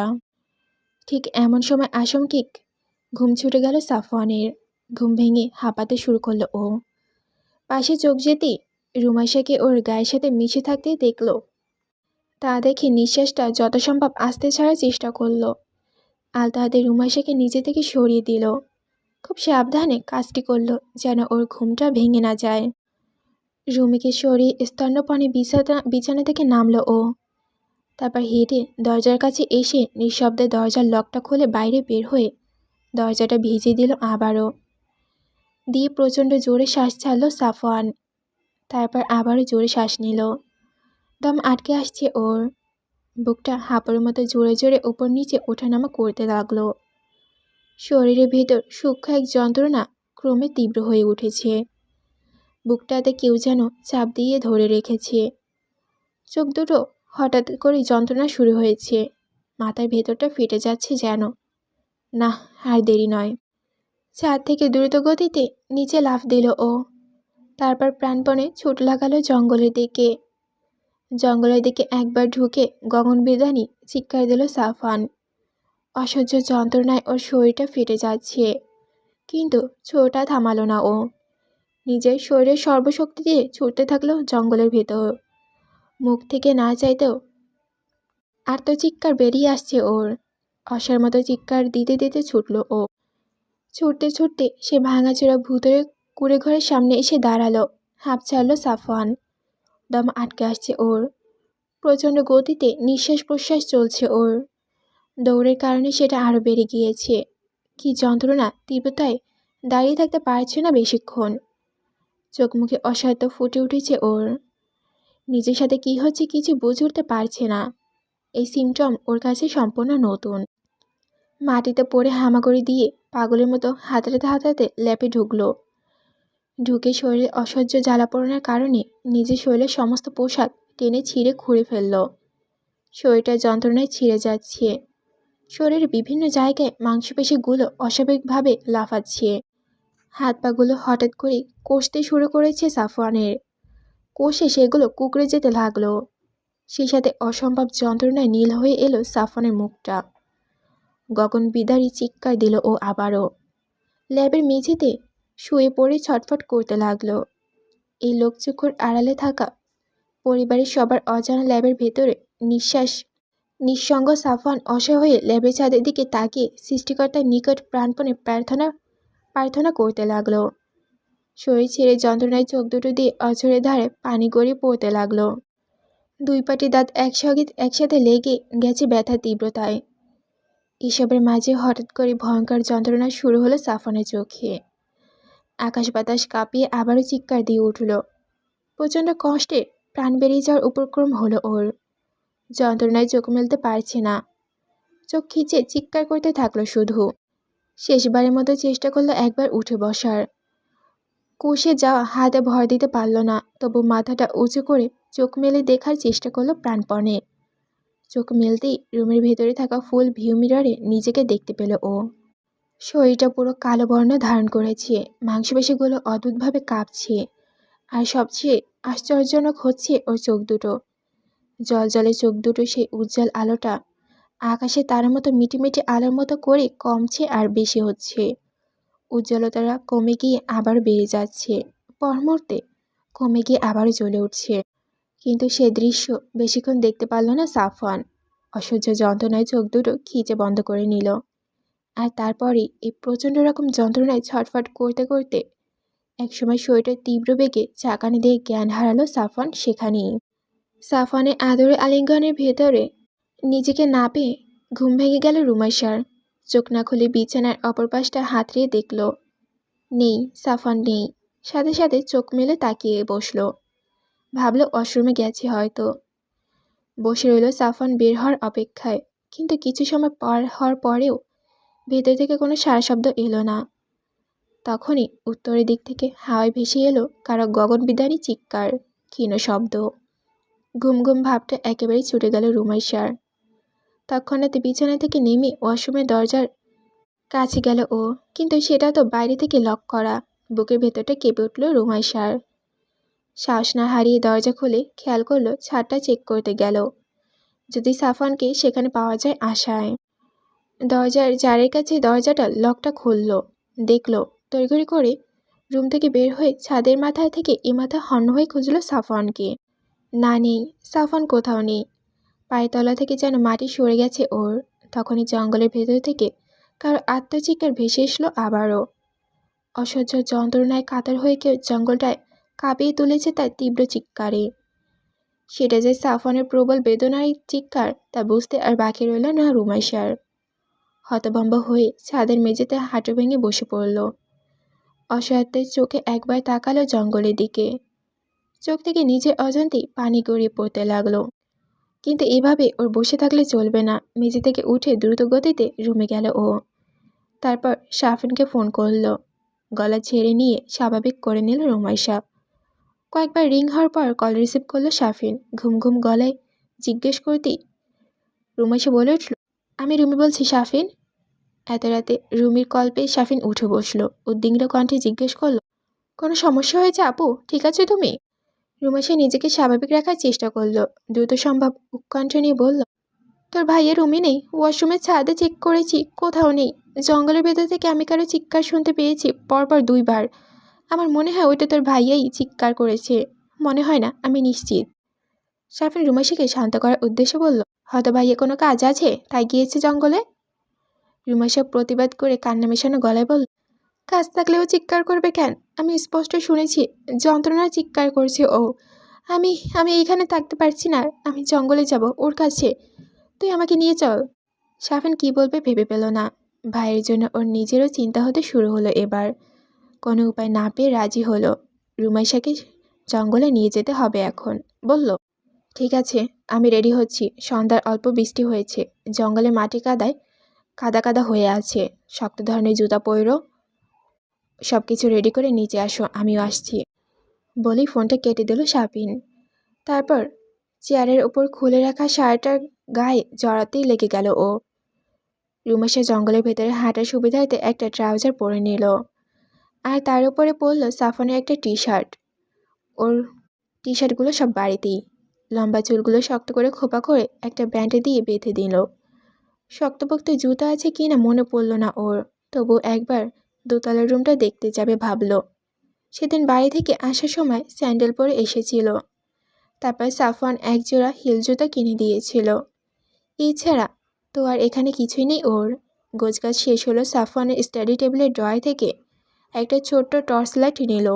ঠিক এমন সময় আসমকিক ঘুম ছুটে গেল সাফওয়ানের। ঘুম ভেঙে হাঁপাতে শুরু করলো ও। পাশে চোখ যেতেই রুমাইশাকে ওর গায়ের সাথে মিশে থাকতে দেখল। তা দেখে নিঃশ্বাসটা যত সম্ভব আস্তে ছাড়ার চেষ্টা করলো। আলতো হাতে রুমাইশাকে নিজে থেকে সরিয়ে দিল। খুব সাবধানে কাজটি করলো যেন ওর ঘুমটা ভেঙে না যায়। রুমিকে সরিয়ে স্তন্যপানে বিছানা থেকে নামলো ও। তারপর হেঁটে দরজার কাছে এসে নিঃশব্দে দরজার লকটা খুলে বাইরে বের হয়ে দরজাটা ভিজিয়ে দিল আবারও। দিয়ে প্রচণ্ড জোরে শ্বাস ছাড়ল সাফওয়ান। তারপর আবারও জোরে শ্বাস নিল। দম আটকে আসছে ওর। বুকটা হাঁপার মতো জোরে জোরে ওপর নিচে ওঠানামা করতে লাগলো। শরীরের ভেতর সূক্ষ্ম এক যন্ত্রণা ক্রমে তীব্র হয়ে উঠেছে। বুকটাতে কেউ যেন চাপ দিয়ে ধরে রেখেছে। চোখ দুটো হঠাৎ করে যন্ত্রণা শুরু হয়েছে। মাথার ভেতরটা ফেটে যাচ্ছে যেন। না, আর দেরি নয়। ছাদ থেকে দ্রুত গতিতে নিচে লাফ দিল ও। তারপর প্রাণপণে ছুট লাগালো জঙ্গলের দিকে। জঙ্গলের দিকে একবার ঢুকে গগনবিদারী চিৎকার দিল সাফওয়ান। অসহ্য যন্ত্রণায় ওর শরীরটা ফেটে যাচ্ছে, কিন্তু ছোটা থামালো না ও। নিজের শরীরের সর্বশক্তি দিয়ে ছুটতে থাকলো জঙ্গলের ভেতর। মুখ থেকে না চাইতেও আর্তচিৎকার বেরিয়ে আসছে ওর। অসার মতো চিৎকার দিতে দিতে ছুটল ও। ছুটতে ছুটতে সে ভাঙাচোরা ভূতের কুড়ে ঘরের সামনে এসে দাঁড়ালো। হাঁপ ছাড়ল সাফওয়ান। দম আটকে আসছে ওর। প্রচণ্ড গতিতে নিঃশ্বাস প্রশ্বাস চলছে ওর। দৌড়ের কারণে সেটা আরও বেড়ে গিয়েছে। কি যন্ত্রণা তীব্রতায় দাঁড়িয়ে থাকতে পারছে না বেশিক্ষণ। চোখ মুখে অসাধ্য ফুটে উঠেছে ওর। নিজের সাথে কি হচ্ছে কিছু বুঝে উঠতে পারছে না। এই সিমটম ওর কাছে সম্পূর্ণ নতুন। মাটিতে পড়ে হামাগুড়ি দিয়ে পাগলের মতো হাতড়াতে হাতড়াতে ল্যাপে ঢুকলো। ঢুকে শরীরে অসহ্য জ্বালাপোড়ানোর কারণে নিজের শরীরের সমস্ত পোশাক টেনে ছিঁড়ে খুঁড়ে ফেলল। শরীরটা যন্ত্রণায় ছিঁড়ে যাচ্ছে। শরীরের বিভিন্ন জায়গায় মাংসপেশিগুলো অস্বাভাবিকভাবে লাফাচ্ছে। হাত পাগুলো হঠাৎ করে কষতে শুরু করেছে সাফওয়ানের। কষে সেগুলো কুঁকড়ে যেতে লাগলো। সেই সাথে অসম্ভব যন্ত্রণায় নীল হয়ে এলো সাফওয়ানের মুখটা। গগনবিদারী চিৎকার দিল ও আবারও। ল্যাবের মেঝেতে শুয়ে পড়ে ছটফট করতে লাগলো। এই লোকচক্ষুর আড়ালে থাকা পরিবারের সবার অজানা ল্যাবের ভেতরে নিঃসঙ্গ সাফওয়ান অসহায়ে ল্যাবের ছাদের দিকে তাকিয়ে সৃষ্টিকর্তার নিকট প্রাণপণে প্রার্থনা করতে লাগলো। শরীর ছেড়ে যন্ত্রণায় চোখ দুটো দিয়ে অঝরে ধারে পানি গড়িয়ে পড়তে লাগলো। দুই পাটি দাঁত একসাথে লেগে গেছে ব্যথার তীব্রতায়। এসবের মাঝে হঠাৎ করে ভয়ঙ্কর যন্ত্রণা শুরু হলো সাফওয়ানের চোখে। আকাশ বাতাস কাঁপিয়ে আবারও চিৎকার দিয়ে উঠল। প্রচণ্ড কষ্টে প্রাণ বেরিয়ে যাওয়ার উপক্রম হলো ওর। যন্ত্রণায় চোখ মেলতে পারছে না। চোখ খিচে চিৎকার করতে থাকলো শুধু। শেষবারের মতো চেষ্টা করলো একবার উঠে বসার। কষে যাওয়া হাতে ভর দিতে পারল না, তবু মাথাটা উঁচু করে চোখ মেলে দেখার চেষ্টা করলো প্রাণপণে। চোখ মেলতেই রুমের ভেতরে থাকা ফুল ভিউ মিররে নিজেকে দেখতে পেল ও। শরীরটা পুরো কালো বর্ণ ধারণ করেছে। মাংসপেশিগুলো অদ্ভুতভাবে কাঁপছে। আর সবচেয়ে আশ্চর্যজনক হচ্ছে ওর চোখ দুটো। জলজলে চোখ দুটো সেই উজ্জ্বল আলোটা আকাশে তারার মতো মিটিমিটি আলোর মতো করে কমছে আর বেশি হচ্ছে। উজ্জ্বলতাটা কমে গিয়ে আবার বেড়ে যাচ্ছে, পর মুহূর্তে কমে গিয়ে আবারও জ্বলে উঠছে। কিন্তু সে দৃশ্য বেশিক্ষণ দেখতে পারল না সাফওয়ান। অসহ্য যন্ত্রণায় চোখ দুটো খিচে বন্ধ করে নিল। আর তারপরই এই প্রচণ্ড রকম যন্ত্রণায় ছটফট করতে করতে একসময় শরীরের তীব্র বেগে চাকানি দিয়ে জ্ঞান হারালো সাফওয়ান সেখানেই। সাফওয়ানের আদরে আলিঙ্গনের ভেতরে নিজেকে না পেয়ে ঘুম ভেঙে গেল রুমাইশার। চোখ না খুলে বিছানার অপর পাশটা হাতড়িয়ে দেখল নেই, সাফওয়ান নেই। সাথে সাথে চোখ মেলে তাকিয়ে বসল। ভাবল ওয়াশরুমে গেছে হয়তো। বসে রইল সাফওয়ান বের হওয়ার অপেক্ষায়। কিন্তু কিছু সময় পার হওয়ার পরেও ভেতর থেকে কোনো সারা শব্দ এলো না। তখনই উত্তরের দিক থেকে হাওয়ায় ভেসে এলো কারো গগনবিদারী চিৎকার, ক্ষীণ শব্দ। ঘুম ঘুম ভাবটা একেবারেই ছুটে গেল রুমাইশার। তৎক্ষণাৎ বিছানা থেকে নেমে ওয়াশরুমের দরজার কাছে গেল ও, কিন্তু সেটা তো বাইরে থেকে লক করা। বুকের ভেতরটা কেঁপে উঠল রুমাইশার। সাহস না হারিয়ে দরজা খুলে খেয়াল করলো ছাদটা চেক করতে গেল, যদি সাফওয়ানকে সেখানে পাওয়া যায় আশায়। দরজার জারের কাছে দরজাটা লকটা খুলল, দেখল তড়িঘড়ি করে রুম থেকে বের হয়ে ছাদের মাথায় থেকে এ মাথা হন্য হয়ে খুঁজল সাফওয়ানকে। না, নেই, সাফওয়ান কোথাও নেই। পায়ের তলা থেকে যেন মাটি সরে গেছে ওর। তখনই জঙ্গলের ভেতর থেকে কারো আত্মচিৎকার ভেসে এসলো আবারও। অসহ্য যন্ত্রণায় কাতর হয়ে কেউ জঙ্গলটায় কাঁপিয়ে তুলেছে তার তীব্র চিৎকারে। সেটা যে সাফওয়ানের প্রবল বেদনার চিৎকার তা বুঝতে আর বাকি রইল না রুমাইশার। হতভম্ব হয়ে ছাদের মেঝেতে হাঁটু ভেঙে বসে পড়ল। অসহায়ত্বের চোখে একবার তাকালো জঙ্গলের দিকে। চোখ থেকে নিজের অজান্তেই পানি গড়িয়ে পড়তে লাগলো। কিন্তু এভাবে ওর বসে থাকলে চলবে না। মেঝে থেকে উঠে দ্রুত গতিতে রুমে গেল ও। তারপর শাফিনকে ফোন করলো। গলা ছেড়ে নিয়ে স্বাভাবিক করে নিল রুমাইশা। কয়েকবার রিং হওয়ার পর কল রিসিভ করলো শাফিন। ঘুম ঘুম গলায় জিজ্ঞেস করতেই রুমাইশা বলে উঠল, আমি রুমি বলছি শাফিন। এত রাতে রুমির কল পেয়ে শাফিন উঠে বসলো। উদ্বিগ্ন কণ্ঠে জিজ্ঞেস করলো, কোনো সমস্যা হয়েছে আপু? ঠিক আছে তুমি? রুমাইশা নিজেকে স্বাভাবিক রাখার চেষ্টা করলো। দ্রুত সম্ভব উৎকণ্ঠ নিয়ে বলল, তোর ভাইয়ের রুমে নেই। ওয়াশরুমের ছাদে চেক করেছি, কোথাও নেই। জঙ্গলের ভেতর থেকে আমি কারো চিৎকার শুনতে পেয়েছি পরপর 2 বার। আমার মনে হয় ওইটা তোর ভাইয়াই চিৎকার করেছে। মনে হয় না, আমি নিশ্চিত। শাফিন রুমাইশাকে শান্ত করার উদ্দেশ্যে বলল, হয়তো ভাইয়া কোনো কাজ আছে তাই গিয়েছে জঙ্গলে। রুমাইশা প্রতিবাদ করে কান্না মেশানো গলায় বলল, কাজ থাকলেও চিৎকার করবে কেন? আমি স্পষ্ট শুনেছি যন্ত্রণার চিৎকার করছে ও। আমি আমি এইখানে থাকতে পারছি না। আমি জঙ্গলে যাব ওর কাছে। তুই আমাকে নিয়ে চল। শাফিন কি বলবে ভেবে পেল না। ভাইয়ের জন্য ওর নিজেরও চিন্তা হতে শুরু হলো এবার। কোনো উপায় না পেয়ে রাজি হলো। রুমাইশাকে জঙ্গলে নিয়ে যেতে হবে এখন। বলল, ঠিক আছে, আমি রেডি হচ্ছি। সন্ধ্যার অল্প বৃষ্টি হয়েছে। জঙ্গলে মাটি কাদায় কাদা কাদা হয়ে আছে। শক্ত ধরনের জুতা পরো। সব কিছু রেডি করে নিচে আসো, আমিও আসছি। বলেই ফোনটা কেটে দিল শাফিন। তারপর চেয়ারের ওপর খুলে রাখা শার্টটার গায়ে জড়াতেই লেগে গেল ও। রুমাইশা জঙ্গলের ভেতরে হাঁটার সুবিধার্থে একটা ট্রাউজার পরে নিল। আর তার উপরে পরল সাফনের একটা টি শার্ট। ওর টি শার্টগুলো সব বাড়িতেই। লম্বা চুলগুলো শক্ত করে খোপা করে একটা ব্যান্ড দিয়ে বেঁধে দিল। শক্তপোক্ত জুতা আছে কিনা মনে পড়ল না ওর। তবু একবার দোতলার রুমটা দেখতে যাবে ভাবল। সেদিন বাড়ি থেকে আসার সময় স্যান্ডেল পরে এসেছিল। তারপর সাফওয়ান একজোড়া হিল জুতা কিনে দিয়েছিল। এছাড়া তো আর এখানে কিছুই নেই ওর। গোছগাছ শেষ হলো। সাফওয়ানের স্টাডি টেবিলের ড্রয়ার থেকে একটা ছোট্ট টর্চ লাইট নিল।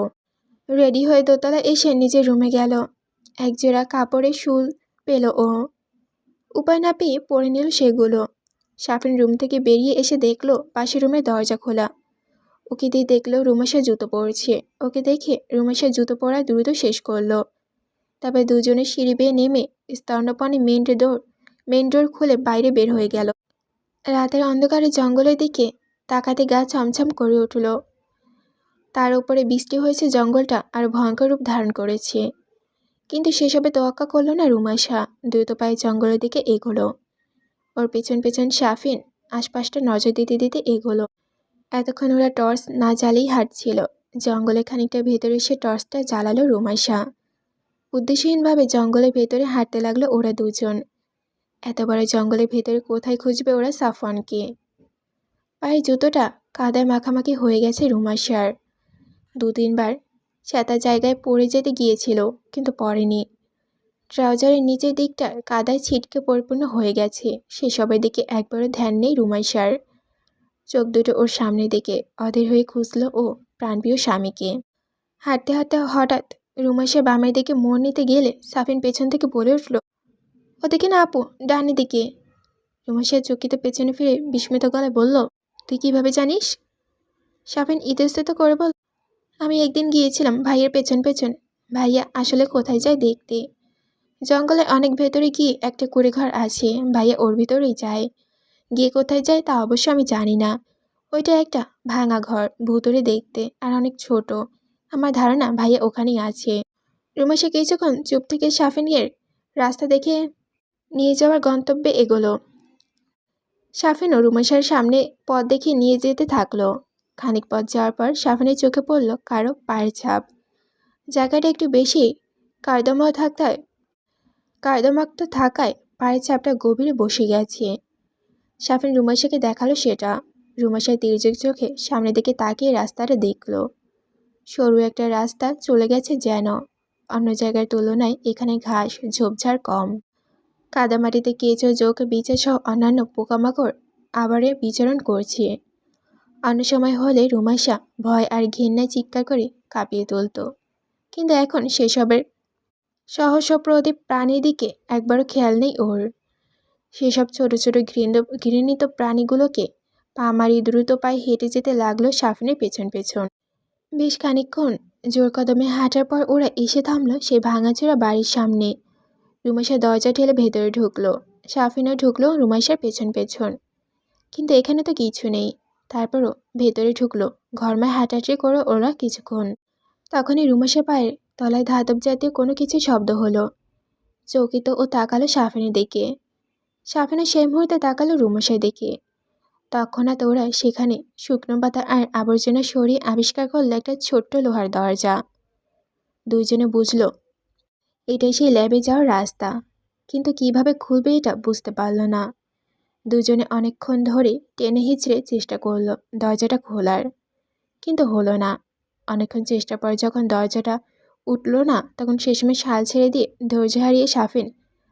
রেডি হয়ে দোতলা এসে নিজের রুমে গেল। একজোড়া কাপড়ের শুল পেল ও। উপায় না পেয়ে পরে নিল সেগুলো। শাফিন রুম থেকে বেরিয়ে এসে দেখলো পাশের রুমের দরজা খোলা। ওকে দিয়ে দেখলো রুমাইশা জুতো পরছে। ওকে দেখে রুমাইশা জুতো পরা দ্রুত শেষ করলো। তারপর দুজনে সিঁড়ি বেয়ে নেমে স্তন্যপানে মেন ডোর খুলে বাইরে বের হয়ে গেল। রাতের অন্ধকারে জঙ্গলের দিকে তাকাতে গা ছমছম করে উঠল। তার উপরে বৃষ্টি হয়েছে, জঙ্গলটা আরো ভয়ঙ্কর রূপ ধারণ করেছে। কিন্তু সেসবে তোয়াক্কা করলো না রুমাইশা। দ্রুত পায়ে জঙ্গলের দিকে এগোলো। ওর পেছন পেছন শাফিন আশপাশটা নজর দিতে দিতে এগোলো। এতক্ষণ ওরা টর্চ না জ্বালেই হাঁটছিল। জঙ্গলে খানিকটা ভেতরে এসে টর্চটা জ্বালালো রুমাইশা। উদ্দেশ্যহীনভাবে জঙ্গলের ভেতরে হাঁটতে লাগলো ওরা দুজন। এত বড় জঙ্গলের ভেতরে কোথায় খুঁজবে ওরা সাফওয়ানকে? পায়ের জুতোটা কাদায় মাখামাখি হয়ে গেছে রুমাইশার। 2-3 বার ছাতা জায়গায় পড়ে যেতে গিয়েছিল, কিন্তু পড়েনি। ট্রাউজারের নিচের দিকটা কাদায় ছিটকে পরিপূর্ণ হয়ে গেছে। সেসবের দিকে একবারও ধ্যান নেই রুমাইশার। চোখ দুটো ওর সামনের দিকে। অধীর হয়ে খুঁজল ও প্রাণপ্রিয় স্বামীকে। হাঁটতে হাঁটতে হঠাৎ রুমাইশা বামের দিকে মোড় নিতে গেলে সাফিন পেছন থেকে বলে উঠল, ওদিকে না আপু, ডানে দিকে। রুমাইশা চকিতে পেছনে ফিরে বিস্মিত গলায় বলল, তুই কিভাবে জানিস? সাফিন ইতস্তত করে বলল, আমি একদিন গিয়েছিলাম ভাইয়ের পেছন পেছন। ভাইয়া আসলে কোথায় যায় দেখতে। জঙ্গলে অনেক ভেতরে গিয়ে একটা কুঁড়েঘর আছে। ভাইয়া ওর ভিতরেই যায়। গিয়ে কোথায় যায় তা অবশ্য আমি জানি না। ওইটা একটা ভাঙা ঘর, ভুতুড়ে দেখতে আর অনেক ছোট। আমার ধারণা ভাইয়া ওখানেই আছে। রুমাইশা কিছুক্ষণ চুপ থেকে সাফিনের রাস্তা দেখে নিয়ে যাওয়ার গন্তব্যে এগোলো। সাফিনও রুমাইশার সামনে পথ দেখে নিয়ে যেতে থাকলো। খানিক পথ যাওয়ার পর সাফিনের চোখে পড়ল কারো পায়ের ছাপ। জায়গাটা একটু বেশি কার্দমাক্ত থাকায় পায়ের ছাপটা গভীরে বসে গেছে। সাফিন রুমাইশাকে দেখালো সেটা। রুমাইশা তির্যক চোখে সামনের দিকে তাকিয়ে রাস্তাটা দেখল। সরু একটা রাস্তা চলে গেছে যেন। অন্য জায়গার তুলনায় এখানে ঘাস ঝোপঝাড় কম। কাদামাটিতে কেঁচো জোক বিছা সহ অন্যান্য পোকামাকড় আবারে বিচরণ করছে। অন্য সময় হলে রুমাইশা ভয় আর ঘৃণায় চিৎকার করে কাঁপিয়ে তুলত, কিন্তু এখন সেসবের সহস্রপ্রদীপ প্রাণীর দিকে একবারও খেয়াল নেই ওর। সেসব ছোট ছোট ঘৃণিত প্রাণীগুলোকে পা মারিয়ে দ্রুত পায়ে হেঁটে যেতে লাগলো সাফিনের পেছন পেছন। বেশ খানিকক্ষণ জোর কদমে হাঁটার পর ওরা এসে থামলো সেই ভাঙাচোরা বাড়ির সামনে। রুমাইশা দরজা ঠেলে ভেতরে ঢুকলো। সাফিনও ঢুকলো রুমাইশার পেছন পেছন। কিন্তু এখানে তো কিছু নেই। তারপরও ভেতরে ঢুকলো। ঘরমায় হাঁটাহাঁটি করে ওরা কিছুক্ষণ। তখনই রুমাইশার পায়ের তলায় ধাতব জাতীয় কোনো কিছু শব্দ হলো। চকিত ও তাকালো সাফিনের দিকে। সাফিনা সেই মুহূর্তে তাকালো রুমাইশার দিকে। তৎক্ষণাৎ ওরা সেখানে শুকনো পাতা আর আবর্জনা সরিয়ে আবিষ্কার করলো একটা ছোট্ট লোহার দরজা। দুইজনে বুঝলো এটাই সেই ল্যাবে যাওয়ার রাস্তা, কিন্তু কিভাবে খুলবে এটা বুঝতে পারল না। দুজনে অনেকক্ষণ ধরে টেনে হিঁচড়ে চেষ্টা করলো দরজাটা খোলার, কিন্তু হলো না। অনেকক্ষণ চেষ্টার পর যখন দরজাটা উঠল না, তখন সে সময় শাল ছেড়ে দিয়ে ধৈর্য হারিয়ে সাফিন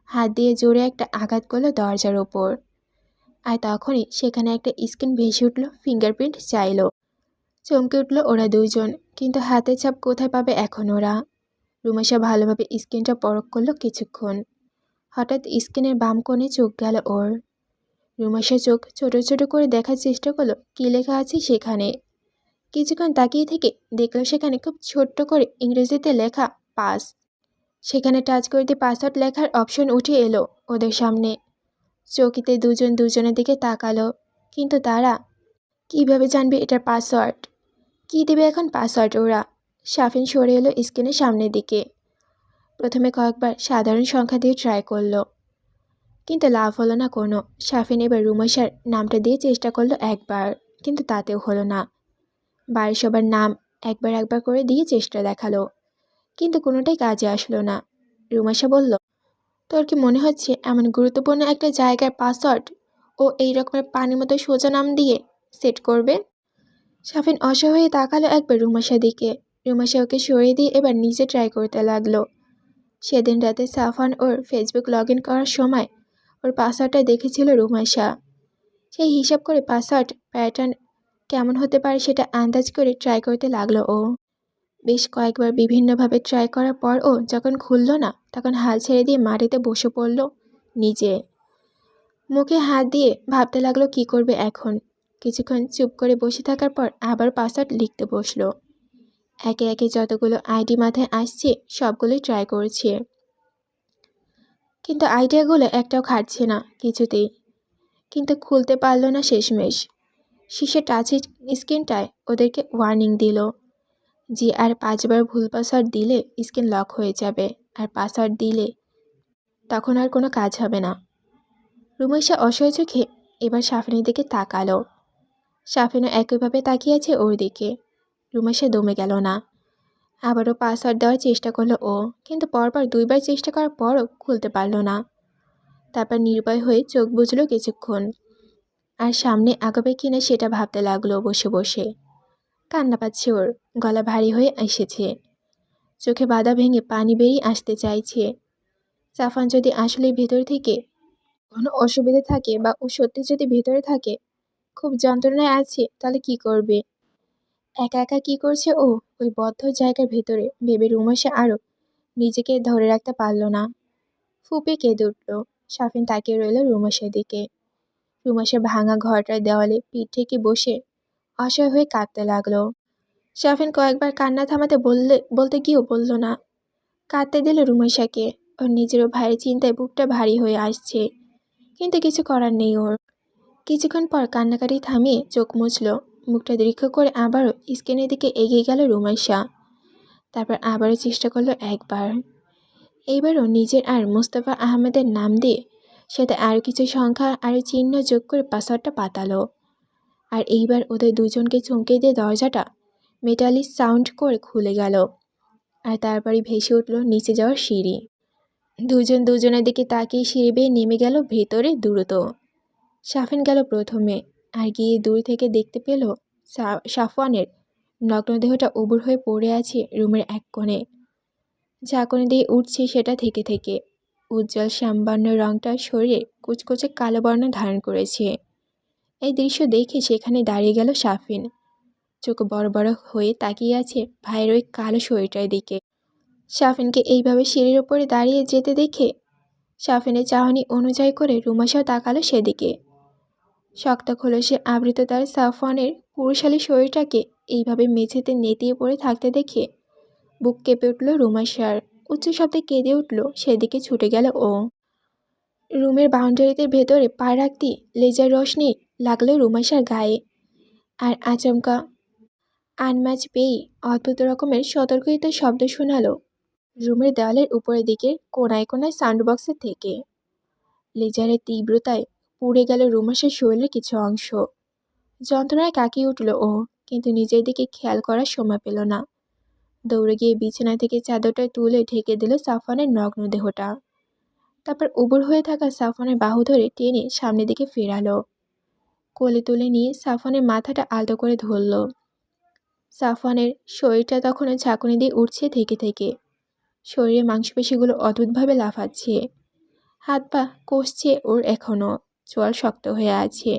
হাত দিয়ে জোরে একটা আঘাত করলো দরজার ওপর। আর তখনই সেখানে একটা স্ক্রিন ভেসে উঠল। ফিঙ্গারপ্রিন্ট চাইলো। চমকে উঠল ওরা দুইজন, কিন্তু হাতের ছাপ কোথায় পাবে এখন ওরা। রুমাইশা ভালোভাবে স্ক্রিনটা পরখ করলো কিছুক্ষণ। হঠাৎ স্ক্রিনের বাম কোণে চোখ গেল ওর। রুমাইশা চোখ ছোট ছোট করে দেখার চেষ্টা করলো কি লেখা আছে সেখানে। কিছুক্ষণ তাকিয়ে থেকে দেখলো সেখানে খুব ছোট্ট করে ইংরেজিতে লেখা পাস। সেখানে টাচ করতে পাসওয়ার্ড লেখার অপশন উঠে এলো ওদের সামনে। চকিতে দুজন দুজনের দিকে তাকালো, কিন্তু তারা কিভাবে জানবে এটার পাসওয়ার্ড? কি দেবে এখন পাসওয়ার্ড ওরা? সাফিন সরে এলো স্ক্রিনের সামনের দিকে। প্রথমে কয়েকবার সাধারণ সংখ্যা দিয়ে ট্রাই করলো, কিন্তু লাভ হলো না কোনো। সাফিন এবার রুমাইশার নামটা দিয়ে চেষ্টা করলো একবার, কিন্তু তাতেও হলো না। বাড়ির সবার নাম একবার একবার করে দিয়ে চেষ্টা দেখালো, কিন্তু কোনোটাই কাজে আসলো না। রুমাইশা বলল, তোর কি মনে হচ্ছে এমন গুরুত্বপূর্ণ একটা জায়গার পাসওয়ার্ড ও এই রকমের পানির মতো সোজা নাম দিয়ে সেট করবে? সাফিন অসহায়ে তাকালো একবার রুমাইশার দিকে। রুমাইশা ওকে সরিয়ে দিয়ে এবার নিজে ট্রাই করতে লাগলো। সেদিন রাতে সাফান ওর ফেসবুক লগ ইন করার সময় ওর পাসওয়ার্ডটা দেখেছিল রুমাইশা। সেই হিসাব করে পাসওয়ার্ড প্যাটার্ন কেমন হতে পারে সেটা আন্দাজ করে ট্রাই করতে লাগলো ও। বেশ কয়েকবার বিভিন্নভাবে ট্রাই করার পর ও যখন খুলল না, তখন হাল ছেড়ে দিয়ে মাটিতে বসে পড়ল নিজে। মুখে হাত দিয়ে ভাবতে লাগলো কি করবে এখন। কিছুক্ষণ চুপ করে বসে থাকার পর আবার পাসওয়ার্ড লিখতে বসলো। একে একে যতগুলো আইডি মাথায় আসছে সবগুলোই ট্রাই করছে, কিন্তু আইডিয়াগুলো একটাও খাটছে না কিছুতেই। কিন্তু খুলতে পারল না শেষমেশ। শীর্ষে টাচ স্ক্রিনটায় ওদেরকে ওয়ার্নিং দিল যে আর 5 বার ভুল পাসওয়ার্ড দিলে স্ক্রিন লক হয়ে যাবে, আর পাসওয়ার্ড দিলে তখন আর কোনো কাজ হবে না। রুমাইশা অসহায় চোখে এবার সাফিনের দিকে তাকালো। সাফিনও একইভাবে তাকিয়ে আছে ওর দিকে। রুমাইশা দমে গেল না। আবারও পাসওয়ার্ড দেওয়ার চেষ্টা করলো ও, কিন্তু পরপর 2 বার চেষ্টা করার পরও খুলতে পারল না। তারপর নির্ভয় হয়ে চোখ বুজলো কিছুক্ষণ, আর সামনে আগাবে কিনা সেটা ভাবতে লাগলো বসে বসে। কান্না পাচ্ছে ওর, গলা ভারী হয়ে এসেছে। চোখে বাধা ভেঙে পানি বেরিয়ে আসতে চাইছে। সাফান যদি আসলেই ভেতর থেকে কোনো অসুবিধা থাকে, বা ও সত্যি যদি ভেতরে থাকে খুব যন্ত্রণায় আছে, তাহলে কি করবে? একা একা কি করছে ও ওই বদ্ধ জায়গার ভেতরে, ভেবে রুমাইশা আরও নিজেকে ধরে রাখতে পারল না। ফুপে কেঁদে উঠল। সাফিন তাকিয়ে রইল রুমাইশার দিকে। রুমাইশা ভাঙা ঘরটার দেওয়ালে পিঠ থেকে বসে অসহায় হয়ে কাঁদতে লাগলো। সাফিন কয়েকবার কান্না থামাতে বলতে গিয়েও বলল না। কাঁদতে দিল রুমাইশাকে। ওর নিজেরও ভাইয়ের চিন্তায় বুকটা ভারী হয়ে আসছে, কিন্তু কিছু করার নেই ওর। কিছুক্ষণ পর কান্নাকাটি থামিয়ে চোখ মুছল। মুখটা দীর্ঘ করে আবারও স্ক্রিনের দিকে এগিয়ে গেল রুমাইশা। তারপর আবারও চেষ্টা করলো একবার। এইবারও নিজের আর মুস্তাফা আহমেদের নাম দিয়ে সাথে আরও কিছু সংখ্যা আর চিহ্ন যোগ করে পাসওয়ার্ডটা পাতালো। আর এইবার ওদের দুজনকে চমকে দিয়ে দরজাটা মেটালিক সাউন্ড করে খুলে গেল। আর তারপরই ভেসে উঠল নিচে যাওয়ার সিঁড়ি। দুজন দুজনের দিকে তাকিয়ে সিঁড়ি বেয়ে নেমে গেল ভেতরে দ্রুত। সাফিন গেল প্রথমে, আর গিয়ে দূর থেকে দেখতে পেল সাফওয়ানের নগ্ন দেহটা উবুর হয়ে পড়ে আছে রুমের এক কোণে। ঝাঁকুনি দিয়ে উঠছে সেটা থেকে থেকে। উজ্জ্বল শ্যামবর্ণ রংটা শরীরে কুচকুচে কালো বর্ণ ধারণ করেছে। এই দৃশ্য দেখে সেখানে দাঁড়িয়ে গেল সাফিন। চোখ বড় বড় হয়ে তাকিয়ে আছে ভাইয়ের ওই কালো শরীরটার দিকে। সাফিনকে এইভাবে সিঁড়ির ওপরে দাঁড়িয়ে যেতে দেখে সাফিনের চাহনি অনুযায়ী করে রুমাশাও তাকালো সেদিকে। শক্ত খোলসে আবৃত তার সাফওয়ানের পুরুষালী শরীরটাকে এইভাবে মেঝেতে নেতিয়ে পড়ে থাকতে দেখে বুক কেঁপে উঠল রুমাশার। উচ্চ শব্দে কেঁদে উঠল, সেদিকে ছুটে গেল ও। রুমের বাউন্ডারিতে ভেতরে পা রাখতেই লেজার রোশনি লাগলো রুমাশার গায়ে, আর আচমকা আনম্যাচ পেয়েই অদ্ভুত রকমের সতর্কিত শব্দ শোনালো রুমের দেওয়ালের উপরের দিকের কোনায় কোনায় সাউন্ড বক্সের থেকে। লেজারের তীব্রতায় পুড়ে গেল রুমাশার শরীরের কিছু অংশ। যন্ত্রণায় কাঁকিয়ে উঠল ও, কিন্তু নিজের দিকে খেয়াল করার সময় পেল না। দৌড়ে গিয়ে বিছানা থেকে চাদরটা তুলে ঢেকে দিল সাফওয়ানের নগ্ন দেহটা। তারপর উবুর হয়ে থাকা সাফওয়ানের বাহু ধরে টেনে সামনের দিকে ফেরালো। কোলে তুলে নিয়ে সাফওয়ানের মাথাটা আলতো করে ধরল। সাফওয়ানের শরীরটা তখনও ঝাঁকুনি দিয়ে উঠছে থেকে থেকে। শরীরের মাংসপেশিগুলো অদ্ভুতভাবে লাফাচ্ছে। হাত পা কষছে ওর এখনও, চোয়াল শক্ত হয়ে আছে।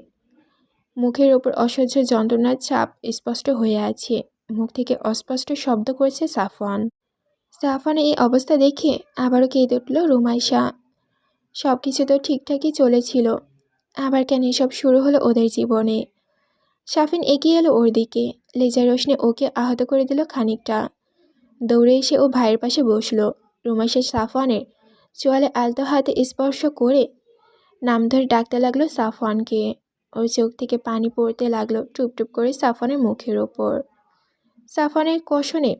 মুখের ওপর অসহ্য যন্ত্রণার ছাপ স্পষ্ট হয়ে আছে। মুখ থেকে অস্পষ্ট শব্দ করছে সাফওয়ান। সাফওয়ানের এই অবস্থা দেখে আবারও কেঁদে উঠল রুমাইশা। সব কিছু তো ঠিকঠাকই চলেছিল, আবার কেন এসব শুরু হলো ওদের জীবনে? সাফিন এগিয়ে এলো ওর দিকে। লেজার রোশনি ওকে আহত করে দিল খানিকটা। দৌড়ে এসে ও ভাইয়ের পাশে বসলো। রুমাইশা সাফওয়ানের চোয়ালে আলতো হাতে স্পর্শ করে নাম ধরে ডাকতে লাগলো সাফওয়ানকে। ওর চোখ থেকে পানি পড়তে লাগলো টুপ টুপ করে সাফওয়ানের মুখের ওপর। সাফওয়ানের কষণে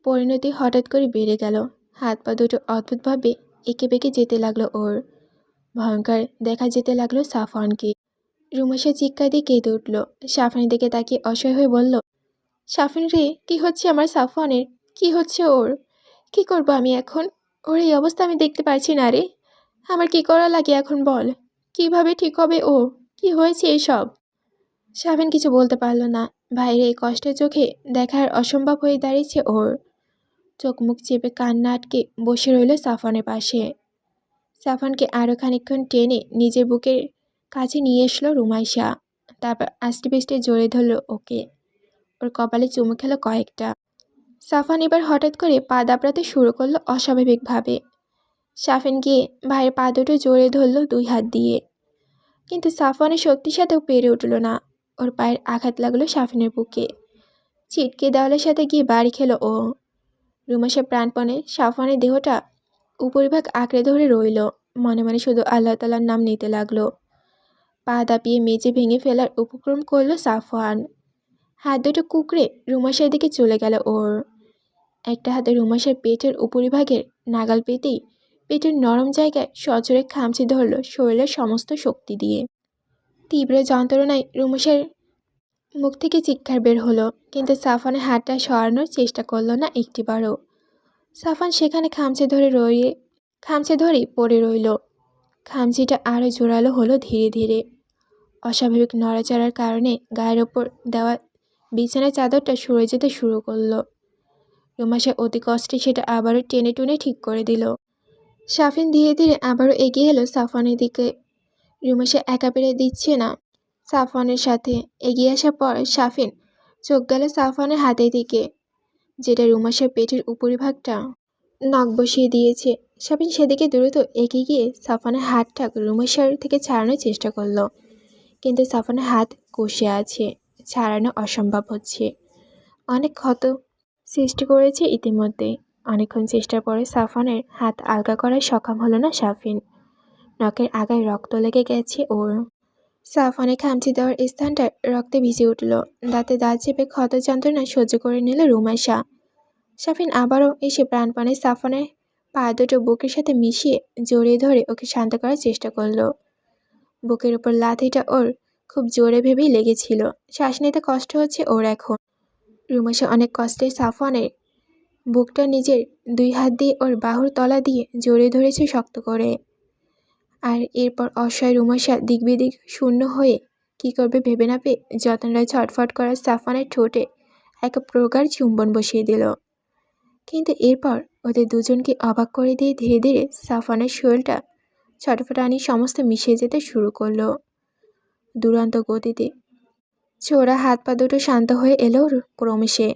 পরিণতি হঠাৎ করে বেড়ে গেল। হাত পা দুটো অদ্ভুতভাবে এঁকে বেঁকে যেতে লাগলো ওর। ভয়ঙ্কর দেখা যেতে লাগলো সাফওয়ানকে। রুমাইশা চিৎকার দিয়ে কেঁদে উঠল। সাফওয়ানের দিকে তাকিয়ে অসহায় হয়ে বলল, সাফিন রে, কি হচ্ছে আমার সাফওয়ানের? কি হচ্ছে ওর? কি করব আমি এখন? ওর এই অবস্থা আমি দেখতে পারছি না রে। আমার কি করা লাগে এখন বল? কিভাবে ঠিক হবে ও? কি হয়েছে এসব? সাফিন কিছু বলতে পারল না। ভাইয়ের এই কষ্টের চোখে দেখার অসম্ভব হয়ে দাঁড়িয়েছে ওর। চোখ মুখ চেপে কান্না আটকে বসে রইল সাফওয়ানের পাশে। সাফওয়ানকে আরও খানিকক্ষণ টেনে নিজের বুকের কাছে নিয়ে এসলো রুমাইশা। তারপর আস্তে পিষ্টে জড়িয়ে ধরল ওকে। ওর কপালে চুমু খেলো কয়েকটা। সাফওয়ান এবার হঠাৎ করে পা দাপড়াতে শুরু করলো অস্বাভাবিকভাবে। সাফিন গিয়ে ভাইয়ের পা দুটো জড়িয়ে ধরল দুই হাত দিয়ে, কিন্তু সাফওয়ানের শক্তির সাথেও পেরে উঠল না। ওর পায়ের আঘাত লাগলো সাফিনের বুকে। ছিটকে দেওয়ালের সাথে গিয়ে বাড়ি খেলো ও। রুমাইশা প্রাণপণে সাফওয়ানের দেহটা উপরিভাগ আঁকড়ে ধরে রইল। মনে মনে শুধু আল্লাহ তাআলার নাম নিতে লাগলো। পা দাপিয়ে মেঝে ভেঙে ফেলার উপক্রম করলো সাফওয়ান। হাত দুটো কুঁকড়ে রুমাইশার দিকে চলে গেল ওর। একটা হাতে রুমাইশার পেটের উপরিভাগের নাগাল পেতেই পেটের নরম জায়গায় সজোরে খামচে ধরল শরীরের সমস্ত শক্তি দিয়ে। তীব্র যন্ত্রণায় রুমাইশার মুখ থেকে চিৎকার বের হলো, কিন্তু সাফওয়ানের হাতটা সরানোর চেষ্টা করলো না একটিবারও। সাফওয়ান সেখানে খামচে ধরেই পড়ে রইল। খামচিটা আরও জোরালো হলো ধীরে ধীরে। অস্বাভাবিক নড়াচড়ার কারণে গায়ের ওপর দেওয়া বিছানার চাদরটা সরে যেতে শুরু করলো। রুমাইশা অতি কষ্টে সেটা আবারও টেনে টুনে ঠিক করে দিল। সাফিন ধীরে ধীরে আবারও এগিয়ে এলো সাফওয়ানের দিকে। রুমাইশা একা পেরে দিচ্ছে না সাফওয়ানের সাথে। এগিয়ে আসার পর সাফিন চোখ গেল সাফওয়ানের হাতের দিকে, যেটা রুমাইশার পেটের উপরিভাগটা নখ বসিয়ে দিয়েছে। সাফিন সেদিকে দ্রুত এগিয়ে গিয়ে সাফওয়ানের হাতটা রুমাইশার থেকে ছাড়ানোর চেষ্টা করলো, কিন্তু সাফওয়ানের হাত কষে আছে, ছাড়ানো অসম্ভব হচ্ছে। অনেক ক্ষত সৃষ্টি করেছে ইতিমধ্যে। অনেকক্ষণ চেষ্টার পরে সাফওয়ানের হাত আলগা করায় সক্ষম হলো না সাফিন। নখের আগায় রক্ত লেগে গেছে ওর। সাফওয়ানের খামচি দেওয়ার স্থানটা রক্তে ভিজে উঠল। দাঁতে দাঁত চেপে ক্ষত যন্ত্রণা সহ্য করে নিল রুমাইশা। সাফিন আবারও এসে প্রাণপণে সাফওয়ানের পা দুটো বুকের সাথে মিশিয়ে জড়িয়ে ধরে ওকে শান্ত করার চেষ্টা করলো। বুকের ওপর লাথিটা ওর খুব জোরে ভেবেই লেগেছিল। শ্বাস নিতে কষ্ট হচ্ছে ওর এখন। রুমাইশা অনেক কষ্টে সাফওয়ানের বুকটা নিজের দুই হাত দিয়ে ওর বাহুর তলা দিয়ে জড়িয়ে ধরেছে শক্ত করে। আর এরপর অসহায় রুমাইশা দিকবিদিক শূন্য হয়ে কী করবে ভেবে না পেয়ে যতনরায় ছটফট করা সাফওয়ানের ঠোঁটে এক প্রকার চুম্বন বসিয়ে দিল। কিন্তু এরপর ওদের দুজনকে অবাক করে দিয়ে ধীরে ধীরে সাফওয়ানের শরীরটা ছটফটানি সমস্ত মিশে যেতে শুরু করলো দুরন্ত গতিতে। ছোড়া হাত পা দুটো শান্ত হয়ে এলো ক্রমশে।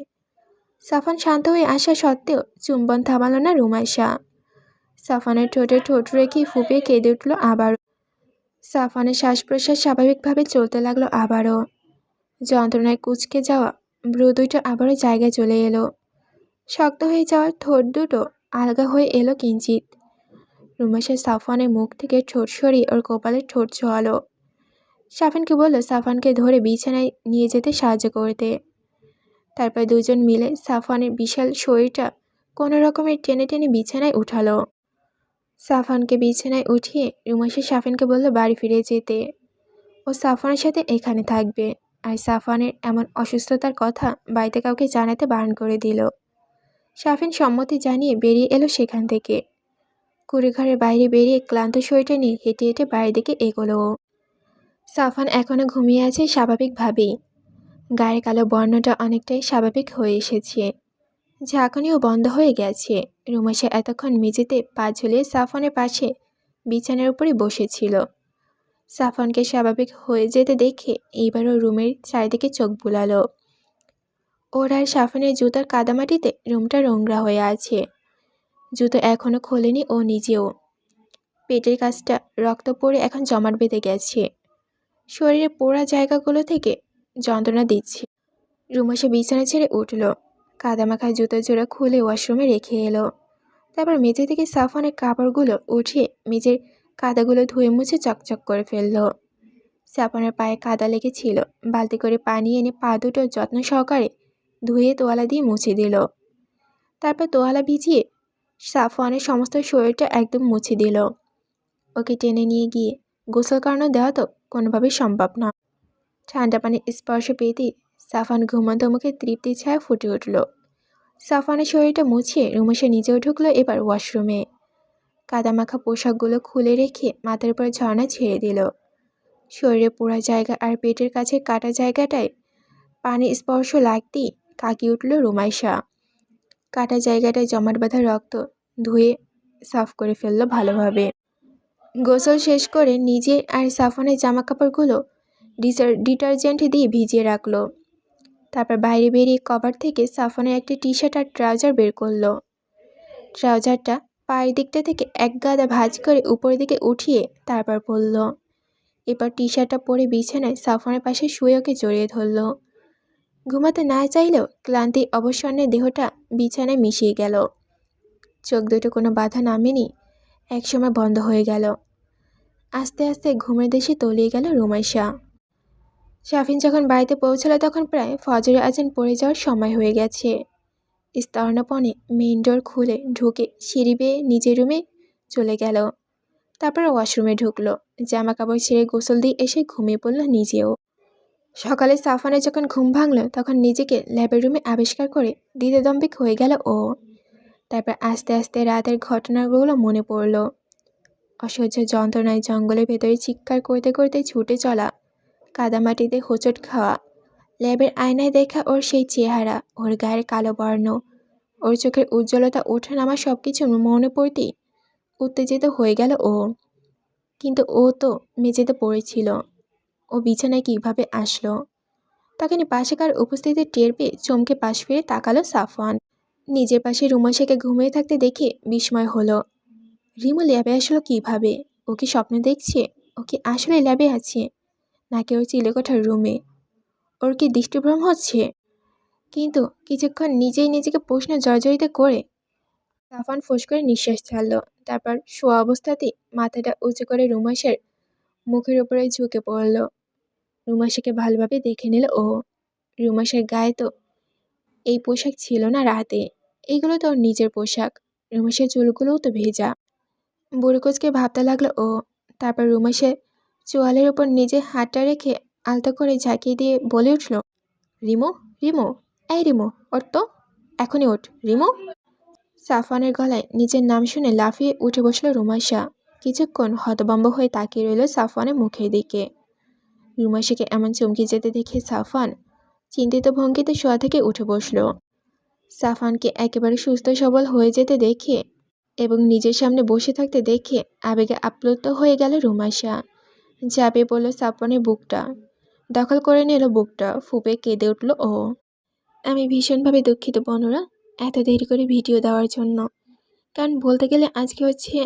সাফওয়ান শান্ত হয়ে আসা সত্ত্বেও চুম্বন থামালো না রুমাইশা। সাফওয়ানের ঠোঁটে ঠোঁট রেখে ফুঁপিয়ে কেঁদে উঠল আবারও। সাফওয়ানের শ্বাস প্রশ্বাস স্বাভাবিকভাবে চলতে লাগলো আবারও। যন্ত্রণায় কুঁচকে যাওয়া ভ্রু দুটো আবারও জায়গায় চলে এলো। শক্ত হয়ে যাওয়া ঠোঁট দুটো আলগা হয়ে এলো কিঞ্চিত। রুমাইশা সাফওয়ানের মুখ থেকে ঠোঁট সরিয়ে ওর কপালে ঠোঁট ছোঁয়ালো। সাফওয়ানকে বলল সাফওয়ানকে ধরে বিছানায় নিয়ে যেতে সাহায্য করতে। তারপর দুজন মিলে সাফওয়ানের বিশাল শরীরটা কোনো রকমের টেনে টেনে বিছানায় উঠালো। সাফওয়ানকে বিছানায় উঠিয়ে রুমাইশা সাফওয়ানকে বলল বাড়ি ফিরে যেতে। ও সাফওয়ানের সাথে এখানে থাকবে, আর সাফওয়ানের এমন অসুস্থতার কথা বাড়িতে কাউকে জানাতে বারণ করে দিল। সাফওয়ান সম্মতি জানিয়ে বেরিয়ে এলো সেখান থেকে। কুড়িঘরের বাইরে বেরিয়ে ক্লান্ত শরীরটা নিয়ে হেঁটে হেঁটে বাড়ির দিকে এগোলো। সাফওয়ান এখনও ঘুমিয়ে আছে স্বাভাবিকভাবেই। গায়ের কালো বর্ণটা অনেকটাই স্বাভাবিক হয়ে এসেছে। ঝাঁকুনিও বন্ধ হয়ে গেছে। রুমাইশা এতক্ষণ মেঝেতে পা ঝুলিয়ে সাফওয়ানের পাশে বিছানার উপরে বসেছিল। সাফওয়ানকে স্বাভাবিক হয়ে যেতে দেখে এইবারও রুমের চারিদিকে চোখ বুলালো। ওর আর সাফওয়ানের জুতার কাদামাটিতে রুমটা নোংরা হয়ে আছে। জুতো এখনও খোলেনি ও নিজেও। পেটের কাছটা রক্ত পড়ে এখন জমাট বেঁধে গেছে। শরীরের পোড়া জায়গাগুলো থেকে যন্ত্রণা দিচ্ছে। রুমাইশা বিছানা ছেড়ে উঠল। কাদামাখা জুতোর জোড়া খুলে ওয়াশরুমে রেখে এলো। তারপর মেঝে থেকে সাফওয়ানের কাপড়গুলো উঠিয়ে মেঝের কাদাগুলো ধুয়ে মুছে চকচক করে ফেলল। সাফওয়ানের পায়ে কাদা লেগেছিল। বালতি করে পানি এনে পা দুটো যত্ন সহকারে ধুয়ে তোয়ালা দিয়ে মুছে দিল। তারপর তোয়ালা ভিজিয়ে সাফওয়ানের সমস্ত শরীরটা একদম মুছে দিল। ওকে টেনে নিয়ে গিয়ে গোসল করানো দেওয়া তো কোনোভাবেই সম্ভব না। ঠান্ডা পানির স্পর্শ পেতেই সাফওয়ান ঘুমন্ত মুখে তৃপ্তির ছায়া ফুটে উঠল। সাফওয়ানের শরীরটা মুছিয়ে রুমাইশা নিজেও ঢুকলো এবার ওয়াশরুমে। কাদামাখা পোশাকগুলো খুলে রেখে মাথার উপর ঝর্ণা ছেড়ে দিল। শরীরে পোড়া জায়গা আর পেটের কাছে কাটা জায়গাটায় পানির স্পর্শ লাগতেই কাঁকিয়ে উঠল রুমাইশা। কাটা জায়গাটায় জমাট বাঁধা রক্ত ধুয়ে সাফ করে ফেলল ভালোভাবে। গোসল শেষ করে নিজে আর সাফওয়ানের জামা কাপড়গুলো ডিটারজেন্ট দিয়ে ভিজিয়ে রাখলো। তারপর বাইরে বেরিয়ে কভার থেকে সাফওয়ানের একটা টি শার্ট আর ট্রাউজার বের করলো। ট্রাউজারটা পায়ের দিকটা থেকে এক গাদা ভাঁজ করে উপরের দিকে উঠিয়ে তারপর পরল। এরপর টি শার্টটা পরে বিছানায় সাফওয়ানের পাশে শুয়ে ওকে জড়িয়ে ধরল। ঘুমাতে না চাইলেও ক্লান্তি অবসন্নের দেহটা বিছানায় মিশিয়ে গেল। চোখ দুটো কোনো বাধা নামেনি, একসময় বন্ধ হয়ে গেল। আস্তে আস্তে ঘুমের দেশে তলিয়ে গেল রুমাইশা। সাফিন যখন বাড়িতে পৌঁছালো তখন প্রায় ফজরের আজান পড়ে যাওয়ার সময় হয়ে গেছে। স্তর্ণপণে মেইন ডোর খুলে ঢুকে সিঁড়ি বেয়ে নিজের রুমে চলে গেল। তারপর ওয়াশরুমে ঢুকলো। জামা কাপড় ছেড়ে গোসল দিয়ে এসে ঘুমিয়ে পড়ল নিজেও। সকালে সাফওয়ানের যখন ঘুম ভাঙল তখন নিজেকে ল্যাবের রুমে আবিষ্কার করে দ্বিধাদ্বন্দ্বিক হয়ে গেল ও। তারপর আস্তে আস্তে রাতের ঘটনাগুলো মনে পড়ল। অসহ্য যন্ত্রণায় জঙ্গলের ভেতরে চিৎকার করতে করতে ছুটে চলা, কাদামাটিতে হোঁচট খাওয়া, ল্যাবের আয়নায় দেখা ওর সেই চেহারা, ওর গায়ের কালো বর্ণ, ওর চোখের উজ্জ্বলতা ওঠা নামা সব কিছু মনে পড়তেই উত্তেজিত হয়ে গেল ও। কিন্তু ও তো মেঝেতে পড়েছিল, ও বিছানায় কীভাবে আসলো? তখনই পাশে কার উপস্থিতি টের পেয়ে চমকে পাশ ফিরে তাকালো সাফওয়ান। নিজের পাশে রুমাইশাকে ঘুমিয়ে থাকতে দেখে বিস্ময় হলো। রিমু ল্যাবে আসলো কীভাবে? ও কি স্বপ্ন দেখছে? ও কি আসলে ল্যাবে আছে, নাকি ওর চিলেকোঠার রুমে? ওর কি দৃষ্টিভ্রম হচ্ছে? কিন্তু কিছুক্ষণ নিজেই নিজেকে প্রশ্ন জর্জরিত করে সাফওয়ান ফোঁস করে নিঃশ্বাস ছাড়ল। তারপর শোয়া অবস্থাতেই মাথাটা উঁচু করে রুমাইশার মুখের উপরে ঝুঁকে পড়ল। রুমাইশাকে ভালোভাবে দেখে নিল ও। রুমাইশার গায়ে তো এই পোশাক ছিল না রাতে, এইগুলো তো ওর নিজের পোশাক। রুমাইশার চুলগুলোও তো ভেজা। বুড়োকোচকে ভাবতে লাগলো ও। তারপর রুমাইশার চোয়ালের উপর নিজের হাতটা রেখে আলতো করে ঝাঁকিয়ে দিয়ে বলে উঠল, রিমু, রিমু, এই রিমু, ওঠ তো, এখনই ওঠ রিমু। সাফওয়ানের গলায় নিজের নাম শুনে লাফিয়ে উঠে বসল রুমাইশা। কিছুক্ষণ হতভম্ব হয়ে তাকিয়ে রইল সাফওয়ানের মুখের দিকে। রুমাইশাকে এমন চমকে যেতে দেখে সাফওয়ান চিন্তিত ভঙ্গিতে শোয়া থেকে উঠে বসল। সাফওয়ানকে একেবারে সুস্থ সবল হয়ে যেতে দেখে এবং নিজের সামনে বসে থাকতে দেখে আবেগে আপ্লুত হয়ে গেল রুমাইশা। ঝাঁপিয়ে পড়ল সাফওয়ানের বুকটা, দখল করে নিল বুকটা, ফুঁপে কেঁদে উঠল ও। আমি ভীষণভাবে দুঃখিত বনুরা, এত দেরি করে ভিডিও দেওয়ার জন্য। কারণ বলতে গেলে আজকে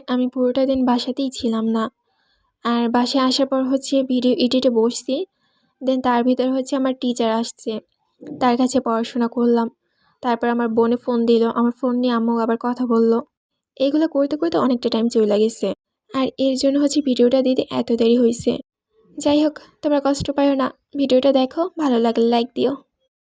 আমি পুরোটা দিন বাসাতেই ছিলাম না। আর বাসায় আসার পর ভিডিও এডিটে বসছি। দেন তার ভিতর আমার টিচার আসছে, তার কাছে পড়াশোনা করলাম। তারপর আমার বোনে ফোন দিল, আমার ফোন নিয়ে আম্মু আবার কথা বলল। এগুলো করতে করতে অনেকটা টাইম চলে গেছে। আর এর জন্য ভিডিওটা দিতে এত দেরি হয়েছে। যাই হোক, তোমরা কষ্ট পাও না, ভিডিওটা দেখো, ভালো লাগলে লাইক দিও।